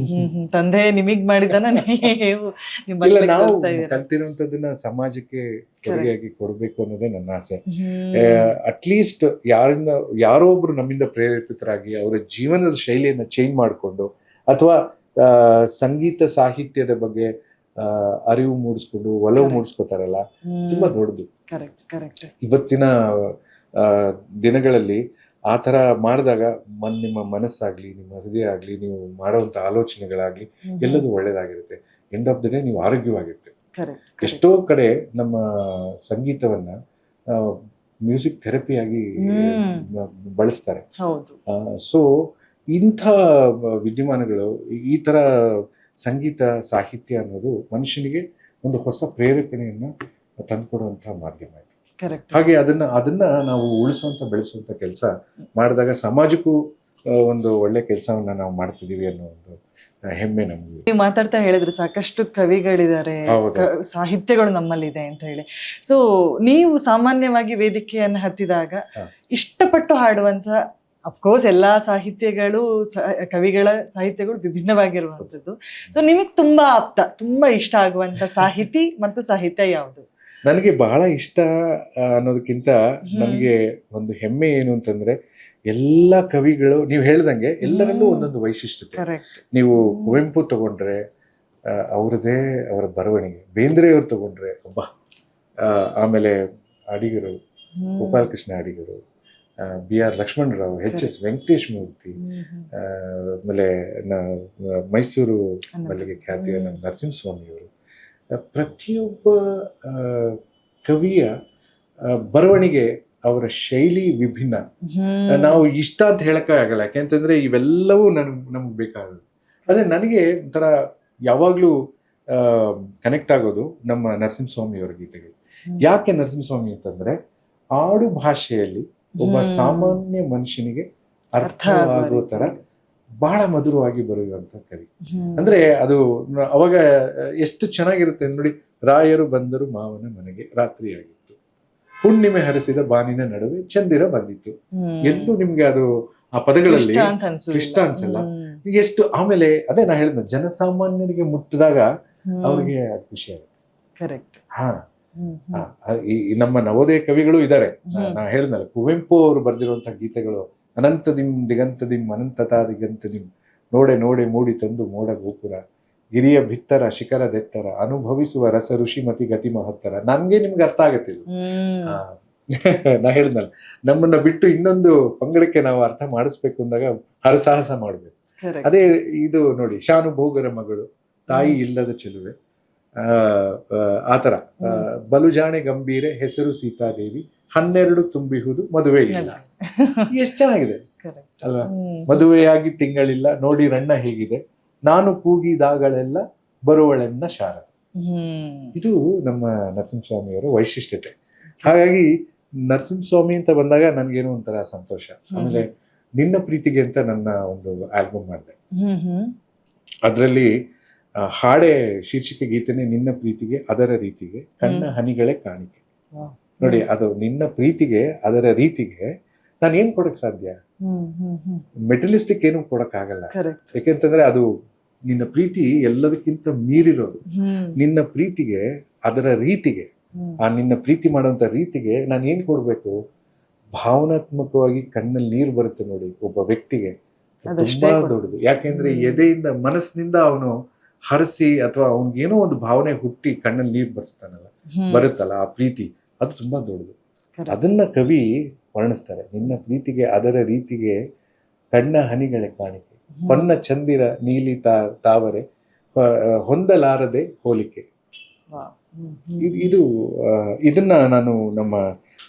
ತಂದೆ ನಿಮಗ್ ಮಾಡಿದನ ನಾವು ಕಲ್ತಿರುವಂತದನ್ನ ಸಮಾಜಕ್ಕೆ ಕೊಡುಗೆಯಾಗಿ ಕೊಡ್ಬೇಕು ಅನ್ನೋದೇ ನನ್ನ ಆಸೆ. ಅಟ್ಲೀಸ್ಟ್ ಯಾರೋ ಒಬ್ರು ನಮ್ಮಿಂದ ಪ್ರೇರೇಪಿತರಾಗಿ ಅವರ ಜೀವನದ ಶೈಲಿಯನ್ನ ಚೇಂಜ್ ಮಾಡಿಕೊಂಡು ಅಥವಾ ಸಂಗೀತ ಸಾಹಿತ್ಯದ ಬಗ್ಗೆ ಅರಿವು ಮೂಡಿಸ್ಕೊಂಡು ಒಲವು ಮೂಡಿಸ್ಕೋತಾರಲ್ಲ, ತುಂಬಾ ದೊಡ್ಡದು. ಇವತ್ತಿನ ದಿನಗಳಲ್ಲಿ ಆ ಥರ ಮಾಡಿದಾಗ ನಿಮ್ಮ ಮನಸ್ಸಾಗ್ಲಿ, ನಿಮ್ಮ ಹೃದಯ ಆಗ್ಲಿ, ನೀವು ಮಾಡುವಂತ ಆಲೋಚನೆಗಳಾಗ್ಲಿ ಎಲ್ಲದೂ ಒಳ್ಳೇದಾಗಿರುತ್ತೆ. ಎಂಡ್ ಆಫ್ ದ ಡೇ ನೀವು ಆರೋಗ್ಯವಾಗಿರುತ್ತೆ. ಎಷ್ಟೋ ಕಡೆ ನಮ್ಮ ಸಂಗೀತವನ್ನ ಮ್ಯೂಸಿಕ್ ಥೆರಪಿಯಾಗಿ ಬಳಸ್ತಾರೆ. ಸೊ ಇಂಥ ವಿದ್ಯಮಾನಗಳು, ಈ ತರ ಸಂಗೀತ ಸಾಹಿತ್ಯ ಅನ್ನೋದು ಮನುಷ್ಯನಿಗೆ ಒಂದು ಹೊಸ ಪ್ರೇರೇಪಣೆಯನ್ನ ತಂದುಕೊಡುವಂತಹ ಮಾಧ್ಯಮ ಇದೆ. ಹಾಗೆ ಅದನ್ನ ನಾವು ಉಳಿಸುವಂತ ಬೆಳೆಸುವಂತ ಕೆಲಸ ಮಾಡಿದಾಗ ಸಮಾಜಕ್ಕೂ ಒಂದು ಒಳ್ಳೆ ಕೆಲಸವನ್ನ ನಾವು ಮಾಡ್ತಿದೀವಿ ಅನ್ನೋ ಒಂದು ಹೆಮ್ಮೆ ನಮ್ಗೆ. ನೀವು ಮಾತಾಡ್ತಾ ಹೇಳಿದ್ರೆ ಸಾಕಷ್ಟು ಕವಿಗಳಿದ್ದಾರೆ, ಸಾಹಿತ್ಯಗಳು ನಮ್ಮಲ್ಲಿದೆ ಅಂತ ಹೇಳಿ. ಸೊ ನೀವು ಸಾಮಾನ್ಯವಾಗಿ ವೇದಿಕೆಯನ್ನು ಹತ್ತಿದಾಗ ಇಷ್ಟಪಟ್ಟು ಹಾಡುವಂತ, ಅಫ್ಕೋರ್ಸ್ ಎಲ್ಲಾ ಸಾಹಿತ್ಯಗಳು, ಕವಿಗಳ ಸಾಹಿತ್ಯಗಳು ವಿಭಿನ್ನವಾಗಿರುವಂಥದ್ದು. ಸೊ ನಿಮಗೆ ತುಂಬಾ ಆಪ್ತ, ತುಂಬಾ ಇಷ್ಟ ಆಗುವಂತ ಸಾಹಿತಿ ಮತ್ತು ಸಾಹಿತ್ಯ ಯಾವುದು? ನನಗೆ ಬಹಳ ಇಷ್ಟ ಅನ್ನೋದಕ್ಕಿಂತ ನನಗೆ ಒಂದು ಹೆಮ್ಮೆ ಏನು ಅಂತಂದ್ರೆ, ಎಲ್ಲ ಕವಿಗಳು ನೀವು ಹೇಳ್ದಂಗೆ ಎಲ್ಲರಲ್ಲೂ ಒಂದೊಂದು ವೈಶಿಷ್ಟ್ಯತೆ. ನೀವು ಕುವೆಂಪು ತಗೊಂಡ್ರೆ ಅವರ ಬರವಣಿಗೆ, ಬೇಂದ್ರೆಯವ್ರು ತಗೊಂಡ್ರೆ ಒಬ್ಬ, ಆಮೇಲೆ ಅಡಿಗರು, ಗೋಪಾಲಕೃಷ್ಣ ಅಡಿಗರು, B.R. ಲಕ್ಷ್ಮಣರಾವ್, H.S. ವೆಂಕಟೇಶ್ ಮೂರ್ತಿ, ಆಮೇಲೆ ಮೈಸೂರು ಮಲ್ಲಿಗೆ ಖ್ಯಾತಿಯ ನರಸಿಂಹಸ್ವಾಮಿಯವರು, ಪ್ರತಿಯೊಬ್ಬ ಕವಿಯ ಬರವಣಿಗೆ ಅವರ ಶೈಲಿ ವಿಭಿನ್ನ. ನಾವು ಇಷ್ಟ ಅಂತ ಹೇಳಕ್ಕೆ ಆಗಲ್ಲ, ಯಾಕೆಂತಂದ್ರೆ ಇವೆಲ್ಲವೂ ನಮ್ಗೆ ಬೇಕಾಗೋದು. ಅದೇ ನನಗೆ ಒಂಥರ ಯಾವಾಗ್ಲೂ ಕನೆಕ್ಟ್ ಆಗೋದು ನಮ್ಮ ನರಸಿಂಹಸ್ವಾಮಿಯವರ ಗೀತೆಗಳು. ಯಾಕೆ ನರಸಿಂಹಸ್ವಾಮಿ ಅಂತಂದ್ರೆ ಆಡು ಭಾಷೆಯಲ್ಲಿ ಒಬ್ಬ ಸಾಮಾನ್ಯ ಮನುಷ್ಯನಿಗೆ ಅರ್ಥವಾಗೋ ತರ ಬಹಳ ಮಧುರವಾಗಿ ಬರೆಯುವಂತ ಕವಿ. ಅಂದ್ರೆ ಅದು ಅವಾಗ ಎಷ್ಟು ಚೆನ್ನಾಗಿರುತ್ತೆ ನೋಡಿ. ರಾಯರು ಬಂದರು ಮಾವನ ಮನೆಗೆ, ರಾತ್ರಿ ಆಗಿತ್ತು, ಹುಣ್ಣಿಮೆ ಹರಿಸಿದ ಬಾನಿನ ನಡುವೆ ಚಂದಿರ ಬಂದಿತ್ತು. ಎಲ್ಲೂ ನಿಮ್ಗೆ ಅದು ಆ ಪದಗಳಲ್ಲಿ ಇಷ್ಟ ಅನ್ಸಲ್ಲ. ಎಷ್ಟು ಆಮೇಲೆ ಅದೇ ನಾ ಹೇಳಿದ ಜನಸಾಮಾನ್ಯರಿಗೆ ಮುಟ್ಟಿದಾಗ ಅವ್ರಿಗೆ ಅದು ಖುಷಿ ಆಗುತ್ತೆ. ನಮ್ಮ ನವೋದಯ ಕವಿಗಳು ಇದ್ದಾರೆ. ನಾ ಹೇಳಿದ್ನಲ್ಲ, ಕುವೆಂಪು ಅವರು ಬರೆದಿರುವಂತಹ ಗೀತೆಗಳು ಅನಂತ ದಿಂ ದಿಗಂತ ದಿಂ ಅನಂತತಾ ದಿಗಂತ ದಿಂ ನೋಡೆ ನೋಡೆ ಮೂಡಿ ತಂದು ಮೋಡ ಗೋಪುರ ಗಿರಿಯ ಭಿತ್ತರ ಶಿಖರದೆತ್ತರ ಅನುಭವಿಸುವ ರಸ ಋಷಿಮತಿ ಗತಿ ಮಹತ್ತರ. ನನ್ಗೆ ನಿಮ್ಗೆ ಅರ್ಥ ಆಗತ್ತಿಲ್ಲ. ನಾ ಹೇಳಿದ್ನಲ್ಲ, ನಮ್ಮನ್ನ ಬಿಟ್ಟು ಇನ್ನೊಂದು ಪಂಗಡಕ್ಕೆ ನಾವು ಅರ್ಥ ಮಾಡಿಸ್ಬೇಕು ಅಂದಾಗ ಹರಸಾಹಸ ಮಾಡ್ಬೇಕು. ಅದೇ ಇದು ನೋಡಿ, ಶಾನುಭೋಗರ ಮಗಳು, ತಾಯಿ ಇಲ್ಲದ ಚೆಲುವೆ, ಆತರ ಬಲುಜಾಣೆ ಗಂಭೀರೆ, ಹೆಸರು ಸೀತಾದೇವಿ, 12 ತುಂಬಿಹುದು ಮದುವೆ ಇಲ್ಲ. ಎಷ್ಟ್ ಚೆನ್ನಾಗಿದೆ ಅಲ್ವಾ? ಮದುವೆಯಾಗಿ ತಿಂಗಳಿಲ್ಲ, ನೋಡಿ ರಣ್ಣ ಹೇಗಿದೆ, ನಾನು ಕೂಗಿದಾಗಳೆಲ್ಲ ಬರುವಳೆನ್ನ ಶಾರ. ಇದು ನಮ್ಮ ನರಸಿಂಹಸ್ವಾಮಿಯವರ ವೈಶಿಷ್ಟ್ಯತೆ. ಹಾಗಾಗಿ ನರಸಿಂಹಸ್ವಾಮಿ ಅಂತ ಬಂದಾಗ ನನ್ಗೇನೋ ಒಂಥರ ಸಂತೋಷ. ಆಮೇಲೆ ನಿನ್ನ ಪ್ರೀತಿಗೆ ಅಂತ ನನ್ನ ಒಂದು ಆಲ್ಬಮ್ ಮಾಡಿದೆ. ಅದರಲ್ಲಿ ಹಾಡೆ ಶೀರ್ಷಿಕೆ ಗೀತೆನೆ ನಿನ್ನ ಪ್ರೀತಿಗೆ ಅದರ ರೀತಿಗೆ ಕಣ್ಣ ಹನಿಗಳೇ ಕಾಣಿಕೆ. ನೋಡಿ, ಅದು ನಿನ್ನ ಪ್ರೀತಿಗೆ ಅದರ ರೀತಿಗೆ ನಾನು ಏನ್ ಕೊಡಕ್ ಸಾಧ್ಯ? ಮೆಟಲಿಸ್ಟಿಕ್ ಏನು ಕೊಡಕ್ ಆಗಲ್ಲ. ಯಾಕೆಂತಂದ್ರೆ ಅದು ನಿನ್ನ ಪ್ರೀತಿ ಎಲ್ಲದಕ್ಕಿಂತ ಮೀರಿರೋದು. ನಿನ್ನ ಪ್ರೀತಿಗೆ ಅದರ ರೀತಿಗೆ, ಆ ನಿನ್ನ ಪ್ರೀತಿ ಮಾಡುವಂತ ರೀತಿಗೆ ನಾನು ಏನ್ ಕೊಡ್ಬೇಕು? ಭಾವನಾತ್ಮಕವಾಗಿ ಕಣ್ಣಲ್ಲಿ ನೀರು ಬರುತ್ತೆ ನೋಡಿ ಒಬ್ಬ ವ್ಯಕ್ತಿಗೆ, ತುಂಬಾ ದೊಡ್ಡದು. ಯಾಕೆಂದ್ರೆ ಎದೆಯಿಂದ ಮನಸ್ಸಿನಿಂದ ಅವನು ಹರಸಿ ಅಥವಾ ಅವನಿಗೇನೋ ಒಂದು ಭಾವನೆ ಹುಟ್ಟಿ ಕಣ್ಣಲ್ಲಿ ನೀರು ಬರುತ್ತಲ್ಲ, ಆ ಪ್ರೀತಿ ಅದು ತುಂಬಾ ದೊಡ್ಡದು. ಅದನ್ನ ಕವಿ ವರ್ಣಿಸ್ತಾರೆ. ನಿನ್ನ ಪ್ರೀತಿಗೆ ಅದರ ರೀತಿಗೆ ಕಣ್ಣ ಹನಿಗಳೇ ಕಾಣಿಕೆ, ಹೊನ್ನ ಚಂದಿರ ನೀಲಿ ತಾವರೆ ಹೊಂದಲಾರದೆ ಹೋಲಿಕೆ. ಇದನ್ನ ನಾನು ನಮ್ಮ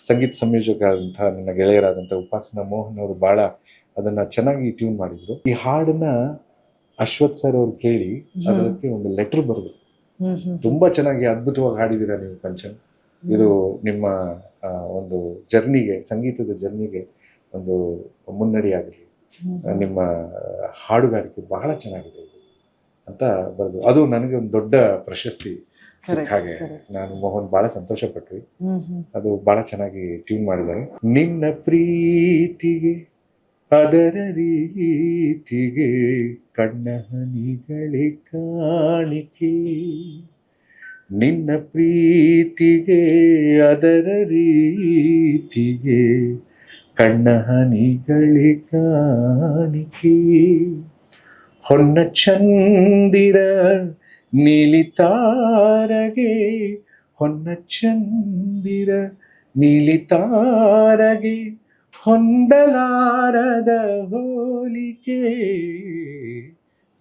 ಸಂಗೀತ ಸಂಯೋಜಕರಾದಂತಹ ನನ್ನ ಗೆಳೆಯರಾದಂತಹ ಉಪಾಸನಾ ಮೋಹನ್ ಅವರು ಬಹಳ ಅದನ್ನ ಚೆನ್ನಾಗಿ ಟ್ಯೂನ್ ಮಾಡಿದ್ರು. ಈ ಹಾಡನ್ನ ಅಶ್ವಥ್ ಸರ್ ಅವ್ರು ಕೇಳಿ ಅದಕ್ಕೆ ಒಂದು ಲೆಟರ್ ಬರೆದ್ರು. ತುಂಬಾ ಚೆನ್ನಾಗಿ ಅದ್ಭುತವಾಗಿ ಹಾಡಿದೀರ ನೀವು ಕಂಚನ್, ಇದು ನಿಮ್ಮ ಒಂದು ಜರ್ನಿಗೆ, ಸಂಗೀತದ ಜರ್ನಿಗೆ ಒಂದು ಮುನ್ನಡಿಯಾಗಲಿ, ನಿಮ್ಮ ಹಾಡುಗಾರಿಕೆ ಬಹಳ ಚೆನ್ನಾಗಿದೆ ಅಂತ ಬರೆದು. ಅದು ನನಗೆ ಒಂದು ದೊಡ್ಡ ಪ್ರಶಸ್ತಿ ಸಿಕ್ಕ ಹಾಗೆ ನಾನು ಮೋಹನ್ ಬಹಳ ಸಂತೋಷ ಪಟ್ವಿ. ಅದು ಬಹಳ ಚೆನ್ನಾಗಿ ಟ್ಯೂನ್ ಮಾಡಿದ್ದಾರೆ. ನಿನ್ನ ಪ್ರೀತಿಗೆ ಅದರ ರೀತಿಗೆ ಕಣ್ಣ ಹನಿಗಳೇ ಕಾಣಿಕೆ, ನಿನ್ನ ಪ್ರೀತಿಗೆ ಅದರ ರೀತಿಗೆ ಕಣ್ಣ ಹನಿಗಳೇ ಕಾಣಿಕೆ, ಹೊನ್ನ ಚಂದಿರ ನೀಲಿ ತಾರಗೆ, ಹೊನ್ನ ಚಂದಿರ ನೀಲಿ ತಾರಗೆ ಹೊಂದಲಾರದ ಹೋಲಿಕೆ,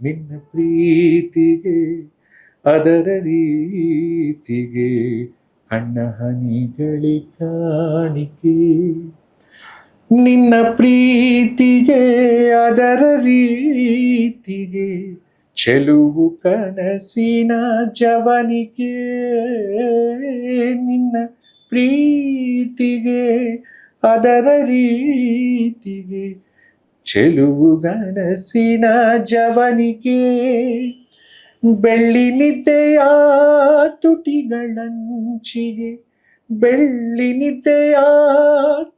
ನಿನ್ನ ಪ್ರೀತಿಗೆ ಅದರ ರೀತಿಗೆ ಕಣ್ಣ ಹನಿಗಳೇ ಕಾಣಿಕೆ, ನಿನ್ನ ಪ್ರೀತಿಗೆ ಅದರ ರೀತಿಗೆ ಚೆಲುವು ಕನಸಿನ ಜವನಿಕೆ, ನಿನ್ನ ಪ್ರೀತಿಗೆ ಅದರ ರೀತಿಗೆ ಚೆಲುವು ಕನಸಿನ ಜವನಿಕೆ, ಬೆಳ್ಳಿ ನಿದ್ದೆಯ ತುಟಿಗಳಂಚಿಗೆ, ಬೆಳ್ಳಿ ನಿದ್ದೆಯ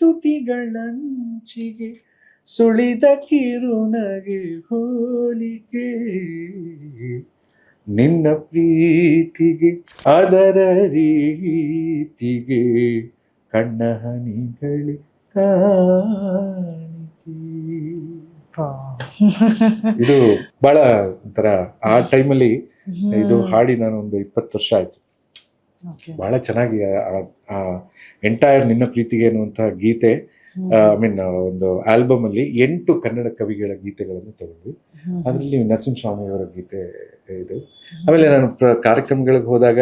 ತುಟಿಗಳಂಚಿಗೆ ಸುಳಿದ ಕಿರುನಗೆ ಹೋಲಿಕೆ, ನಿನ್ನ ಪ್ರೀತಿಗೆ ಅದರ ರೀತಿಗೆ ಕಣ್ಣ ಹನಿಗಳೇ ಕಾಣಿಕೆ. ಇದು ಬಹಳ ಒಂಥರ ಆ ಟೈಮಲ್ಲಿ ಇದು ಹಾಡಿ ನಾನು ಒಂದು 20 ವರ್ಷ ಆಯ್ತು. ಬಹಳ ಚೆನ್ನಾಗಿ ಆ ಎಂಟೈರ್ ನಿನ್ನ ಪ್ರೀತಿಗೆ ಅನ್ನುವಂತಹ ಗೀತೆ, ಐ ಮೀನ್ ಒಂದು ಆಲ್ಬಮ್ ಅಲ್ಲಿ 8 ಕನ್ನಡ ಕವಿಗಳ ಗೀತೆಗಳನ್ನು ತಗೊಂಡ್ವಿ. ಅದರಲ್ಲಿ ನರಸಿಂಹಸ್ವಾಮಿಯವರ ಗೀತೆ ಇದು. ಆಮೇಲೆ ನಾನು ಕಾರ್ಯಕ್ರಮಗಳಿಗೆ ಹೋದಾಗ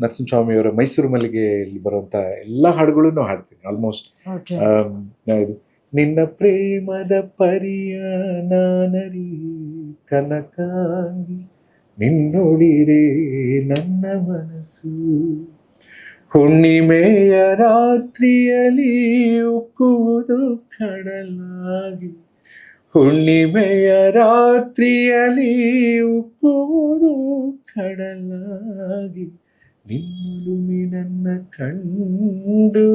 ನರಸಿಂಹಸ್ವಾಮಿಯವರ ಮೈಸೂರು ಮಲ್ಲಿಗೆಯಲ್ಲಿ ಬರುವಂಥ ಎಲ್ಲ ಹಾಡುಗಳನ್ನು ಹಾಡ್ತೀನಿ ಆಲ್ಮೋಸ್ಟ್. ಓಕೆ. ಇದು ನಿನ್ನ ಪ್ರೇಮದ ಪರಿಯ ನಾನರಿ ಕನಕಾಂಗಿ ನಿನ್ನೊಳಿರೆ ನನ್ನ ಮನಸ್ಸು ಹುಣ್ಣಿಮೆಯ ರಾತ್ರಿಯಲ್ಲಿ ಉಕ್ಕುವುದು ಕಡಲಾಗಿ ಹುಣ್ಣಿಮೆಯ ರಾತ್ರಿಯಲ್ಲಿ ಉಕ್ಕುವುದು ಕಡಲಾಗಿ ನಿನ್ನೊಲುಮೆ ನನ್ನ ಕಂಡು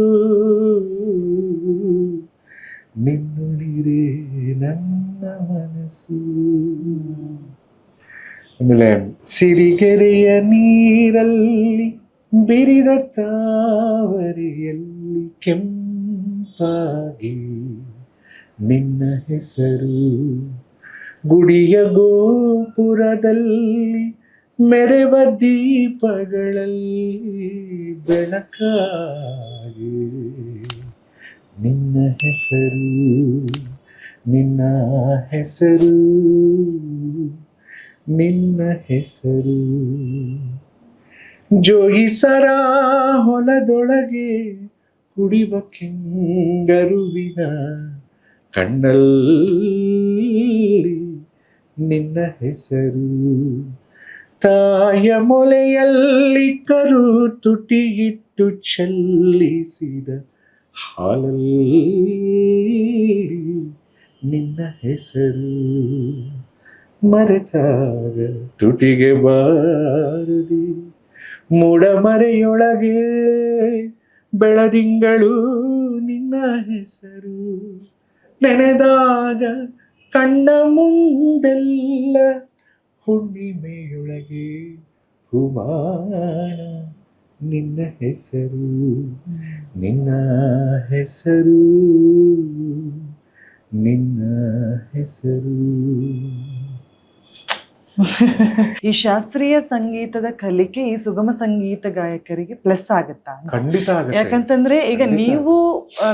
ನಿನ್ನೊಳಿರೆ ನನ್ನ ಮನಸ್ಸು. ಆಮೇಲೆ ಸಿರಿಗೆರೆಯ ನೀರಲ್ಲಿ ಬಿರಿದ ತಾವರೆಯಲ್ಲಿ ಕೆಂಪಾಗಿ ನಿನ್ನ ಹೆಸರು ಗುಡಿಯ ಗೋಪುರದಲ್ಲಿ ಮೆರೆವ ದೀಪಗಳಲ್ಲಿ ಬೆಳಕಾಗಿ ನಿನ್ನ ಹೆಸರು ನಿನ್ನ ಹೆಸರು ನಿನ್ನ ಹೆಸರು ಜೋಯಿಸರ ಹೊಲದೊಳಗೆ ಕುಡಿವ ಕೆಂಗರುವಿನ ಕಣ್ಣಲ್ಲಿ ನಿನ್ನ ಹೆಸರು ತಾಯ ಮೊಲೆಯಲ್ಲಿ ಕರು ತುಟಿಯಿಟ್ಟು ಚೆಲ್ಲಿಸಿದ ಹಾಲಲ್ಲಿ ನಿನ್ನ ಹೆಸರು ಮರೆತಾಗ ತುಟಿಗೆ ಬಾರದೆ ಮೂಡಮರೆಯೊಳಗೆ ಬೆಳದಿಂಗಳು ನಿನ್ನ ಹೆಸರು ನೆನೆದಾಗ ಕಣ್ಣ ಮುಂದೆಲ್ಲ ಹುಣ್ಣಿಮೆಯೊಳಗೆ ಹುಮಾನ ನಿನ್ನ ಹೆಸರು ನಿನ್ನ ಹೆಸರು ನಿನ್ನ ಹೆಸರು. ಈ ಶಾಸ್ತ್ರೀಯ ಸಂಗೀತದ ಕಲಿಕೆ ಈ ಸುಗಮ ಸಂಗೀತ ಗಾಯಕರಿಗೆ ಪ್ಲಸ್ ಆಗುತ್ತಾ? ಖಂಡಿತ ಆಗುತ್ತೆ. ಯಾಕಂತಂದ್ರೆ ಈಗ ಖಂಡಿತ. ನೀವು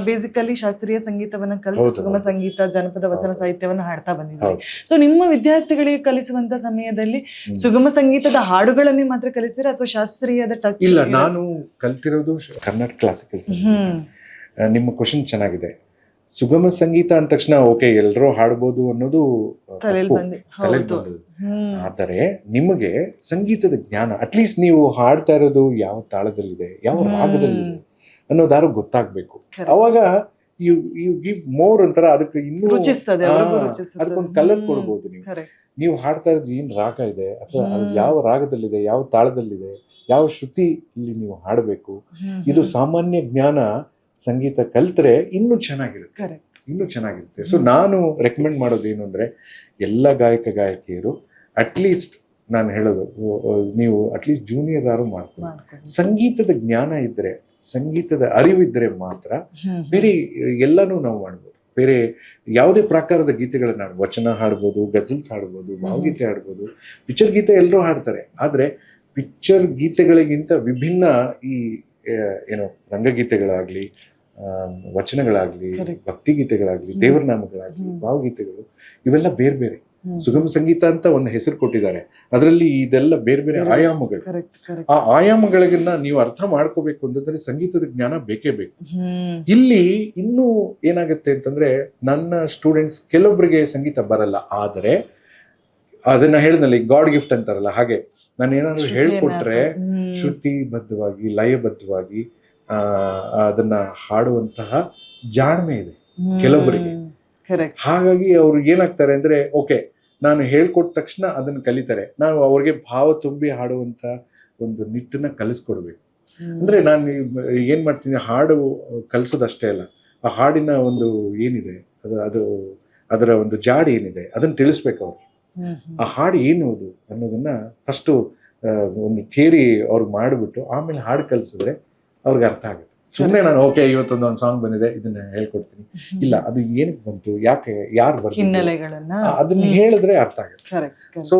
ಬೇಸಿಕಲಿ ಶಾಸ್ತ್ರೀಯ ಸಂಗೀತವನ್ನ ಕಲಿತು ಹೌದು, ಸುಗಮ ಹೌದು. ಸಂಗೀತ ಜನಪದ ವಚನ ಹೌದು. ಸಾಹಿತ್ಯವನ್ನ ಹಾಡ್ತಾ ಬಂದಿದ್ದೀರಿ. ಹೌದು. ಸೊ ನಿಮ್ಮ ವಿದ್ಯಾರ್ಥಿಗಳಿಗೆ ಕಲಿಸುವಂತ ಸಮಯದಲ್ಲಿ ಸುಗಮ ಸಂಗೀತದ ಹಾಡುಗಳನ್ನೇ ಮಾತ್ರ ಕಲಿಸ್ತೀರಾ ಅಥವಾ ಶಾಸ್ತ್ರೀಯದ ಟಚ್? ಇಲ್ಲ, ನಾನು ಕಲ್ತಿರೋದು ಕರ್ನಾಟಕ ಕ್ಲಾಸಿಕಲ್ ಸಂಗೀತ. ನಿಮ್ಮ ಕ್ವಶನ್ ಚೆನ್ನಾಗಿದೆ. ಸುಗಮ ಸಂಗೀತ ಅಂದ ತಕ್ಷಣ ಓಕೆ ಎಲ್ಲರೂ ಹಾಡ್ಬೋದು ಅನ್ನೋದು ತಲೆಯಲ್ಲಿ ತಪ್ಪು. ಬಂದಿ ತಲೆಯಲ್ಲಿ ಹೌದು. ಬಂದದ್ದು. ಆದರೆ ನಿಮಗೆ ಸಂಗೀತದ ಜ್ಞಾನ ಅಟ್ಲೀಸ್ಟ್ ನೀವು ಹಾಡ್ತಾ ಇರೋದು ಯಾವ ತಾಳದಲ್ಲಿದೆ ಯಾವ ರಾಗದಲ್ಲಿದೆ ಅನ್ನೋದಾರು ಗೊತ್ತಾಗ್ಬೇಕು. Correct. ಅವಾಗ ಯು ಯು ಗಿವ್ ಮೋರ್ ಅಂತಾರ ಅದಕ್ಕೆ ಇನ್ನೂ ರುಚಿಸ್ತದೆ, ಅವ್ರಿಗೂ ರುಚಿಸ್ತದೆ. ಅದಕ್ಕೊಂದು ಕಲರ್ ಕೊಡ್ಬೋದು. ನೀವು Correct. ನೀವು ಹಾಡ್ತಾ ಇರೋದು ಏನ್ ರಾಗ ಇದೆ ಅಥವಾ ಅದು ಯಾವ ರಾಗದಲ್ಲಿದೆ ಯಾವ ತಾಳದಲ್ಲಿದೆ ಯಾವ ಶ್ರುತಿ ಇಲ್ಲಿ ನೀವು ಹಾಡಬೇಕು, ಇದು ಸಾಮಾನ್ಯ ಜ್ಞಾನ ಸಂಗೀತ ಕಲ್ತ್ರೆ ಇನ್ನೂ ಚೆನ್ನಾಗಿರುತ್ತೆ. Correct. ಇನ್ನೂ ಚೆನ್ನಾಗಿರುತ್ತೆ. ಸೊ ನಾನು ರೆಕಮೆಂಡ್ ಮಾಡೋದು ಏನು ಅಂದ್ರೆ ಎಲ್ಲ ಗಾಯಕಿಯರು ಅಟ್ಲೀಸ್ಟ್ ನಾನು ಹೇಳೋದು ನೀವು ಅಟ್ಲೀಸ್ಟ್ ಜೂನಿಯರ್ ಆರು ಮಾಡ್ಕೊಂಡು ಸಂಗೀತದ ಜ್ಞಾನ ಇದ್ರೆ ಸಂಗೀತದ ಅರಿವಿದ್ರೆ ಮಾತ್ರ ಬೇರೆ ಎಲ್ಲಾನು ನಾವು ಮಾಡ್ಬೋದು. ಬೇರೆ ಯಾವುದೇ ಪ್ರಕಾರದ ಗೀತೆಗಳನ್ನ ವಚನ ಹಾಡ್ಬೋದು, ಗಜಲ್ಸ್ ಹಾಡ್ಬೋದು, ಭಾವಗೀತೆ ಹಾಡ್ಬೋದು, ಪಿಕ್ಚರ್ ಗೀತೆ ಎಲ್ಲರೂ ಹಾಡ್ತಾರೆ. ಆದ್ರೆ ಪಿಕ್ಚರ್ ಗೀತೆಗಳಿಗಿಂತ ವಿಭಿನ್ನ ಈ ಏನೋ ರಂಗಗೀತೆಗಳಾಗ್ಲಿ, ವಚನಗಳಾಗ್ಲಿ, ಭಕ್ತಿಗೀತೆಗಳಾಗ್ಲಿ, ದೇವರ ನಾಮಗಳಾಗ್ಲಿ, ಭಾವಗೀತೆಗಳು ಇವೆಲ್ಲ ಬೇರೆ ಬೇರೆ. ಸುಗಮ ಸಂಗೀತ ಅಂತ ಒಂದು ಹೆಸರು ಕೊಟ್ಟಿದ್ದಾರೆ. ಅದರಲ್ಲಿ ಇದೆಲ್ಲ ಬೇರೆ ಬೇರೆ ಆಯಾಮಗಳು. ಆ ಆಯಾಮಗಳಿಗನ್ನ ನೀವು ಅರ್ಥ ಮಾಡ್ಕೋಬೇಕು ಅಂತಂದ್ರೆ ಸಂಗೀತದ ಜ್ಞಾನ ಬೇಕೇ ಬೇಕು. ಇಲ್ಲಿ ಇನ್ನೂ ಏನಾಗುತ್ತೆ ಅಂತಂದ್ರೆ ನನ್ನ ಸ್ಟೂಡೆಂಟ್ಸ್ ಕೆಲವೊಬ್ಬರಿಗೆ ಸಂಗೀತ ಬರಲ್ಲ, ಆದರೆ ಅದನ್ನ ಹೇಳಿದ್ನಲ್ಲಿ ಗಾಡ್ ಗಿಫ್ಟ್ ಅಂತಾರಲ್ಲ ಹಾಗೆ ನಾನು ಏನಾದ್ರು ಹೇಳ್ಕೊಟ್ರೆ ಶ್ರುತಿಬದ್ಧವಾಗಿ ಲಯಬದ್ಧವಾಗಿ ಅದನ್ನ ಹಾಡುವಂತಹ ಜಾಣ್ಮೆ ಇದೆ ಕೆಲವೊಬ್ಬರಿಗೆ. ಹಾಗಾಗಿ ಅವ್ರು ಏನಾಗ್ತಾರೆ ಅಂದ್ರೆ ಓಕೆ ನಾನು ಹೇಳ್ಕೊಟ್ಟ ತಕ್ಷಣ ಅದನ್ನ ಕಲಿತಾರೆ. ನಾವು ಅವ್ರಿಗೆ ಭಾವ ತುಂಬಿ ಹಾಡುವಂತ ಒಂದು ನಿಟ್ಟನ್ನ ಕಲಿಸ್ಕೊಡ್ಬೇಕು. ಅಂದ್ರೆ ನಾನು ಏನ್ ಮಾಡ್ತೀನಿ, ಹಾಡು ಕಲಿಸೋದಷ್ಟೇ ಅಲ್ಲ, ಆ ಹಾಡಿನ ಒಂದು ಏನಿದೆ ಅದು ಅದರ ಒಂದು ಜಾಡಿ ಏನಿದೆ ಅದನ್ನ ತಿಳಿಸ್ಬೇಕು ಅವ್ರಿಗೆ. ಆ ಹಾಡು ಏನು ಅದು ಅನ್ನೋದನ್ನ ಫಸ್ಟು ಒಂದು ಥಿಯರಿ ಅವ್ರಿಗೆ ಮಾಡಿಬಿಟ್ಟು ಆಮೇಲೆ ಹಾಡು ಕಲಿಸಿದ್ರೆ ಅವ್ರಿಗೆ ಅರ್ಥ ಆಗುತ್ತೆ. ಸುಮ್ಮನೆ ನಾನು ಓಕೆ ಇವತ್ತೊಂದು ಸಾಂಗ್ ಬಂದಿದೆ ಇದನ್ನ ಹೇಳ್ಕೊಡ್ತೀನಿ, ಇಲ್ಲ ಅದು ಏನಕ್ಕೆ ಬಂತು, ಯಾಕೆ, ಯಾರು ಹಿನ್ನೆಲೆಗಳನ್ನ ಅದನ್ನ ಹೇಳಿದ್ರೆ ಅರ್ಥ ಆಗುತ್ತೆ. ಸೊ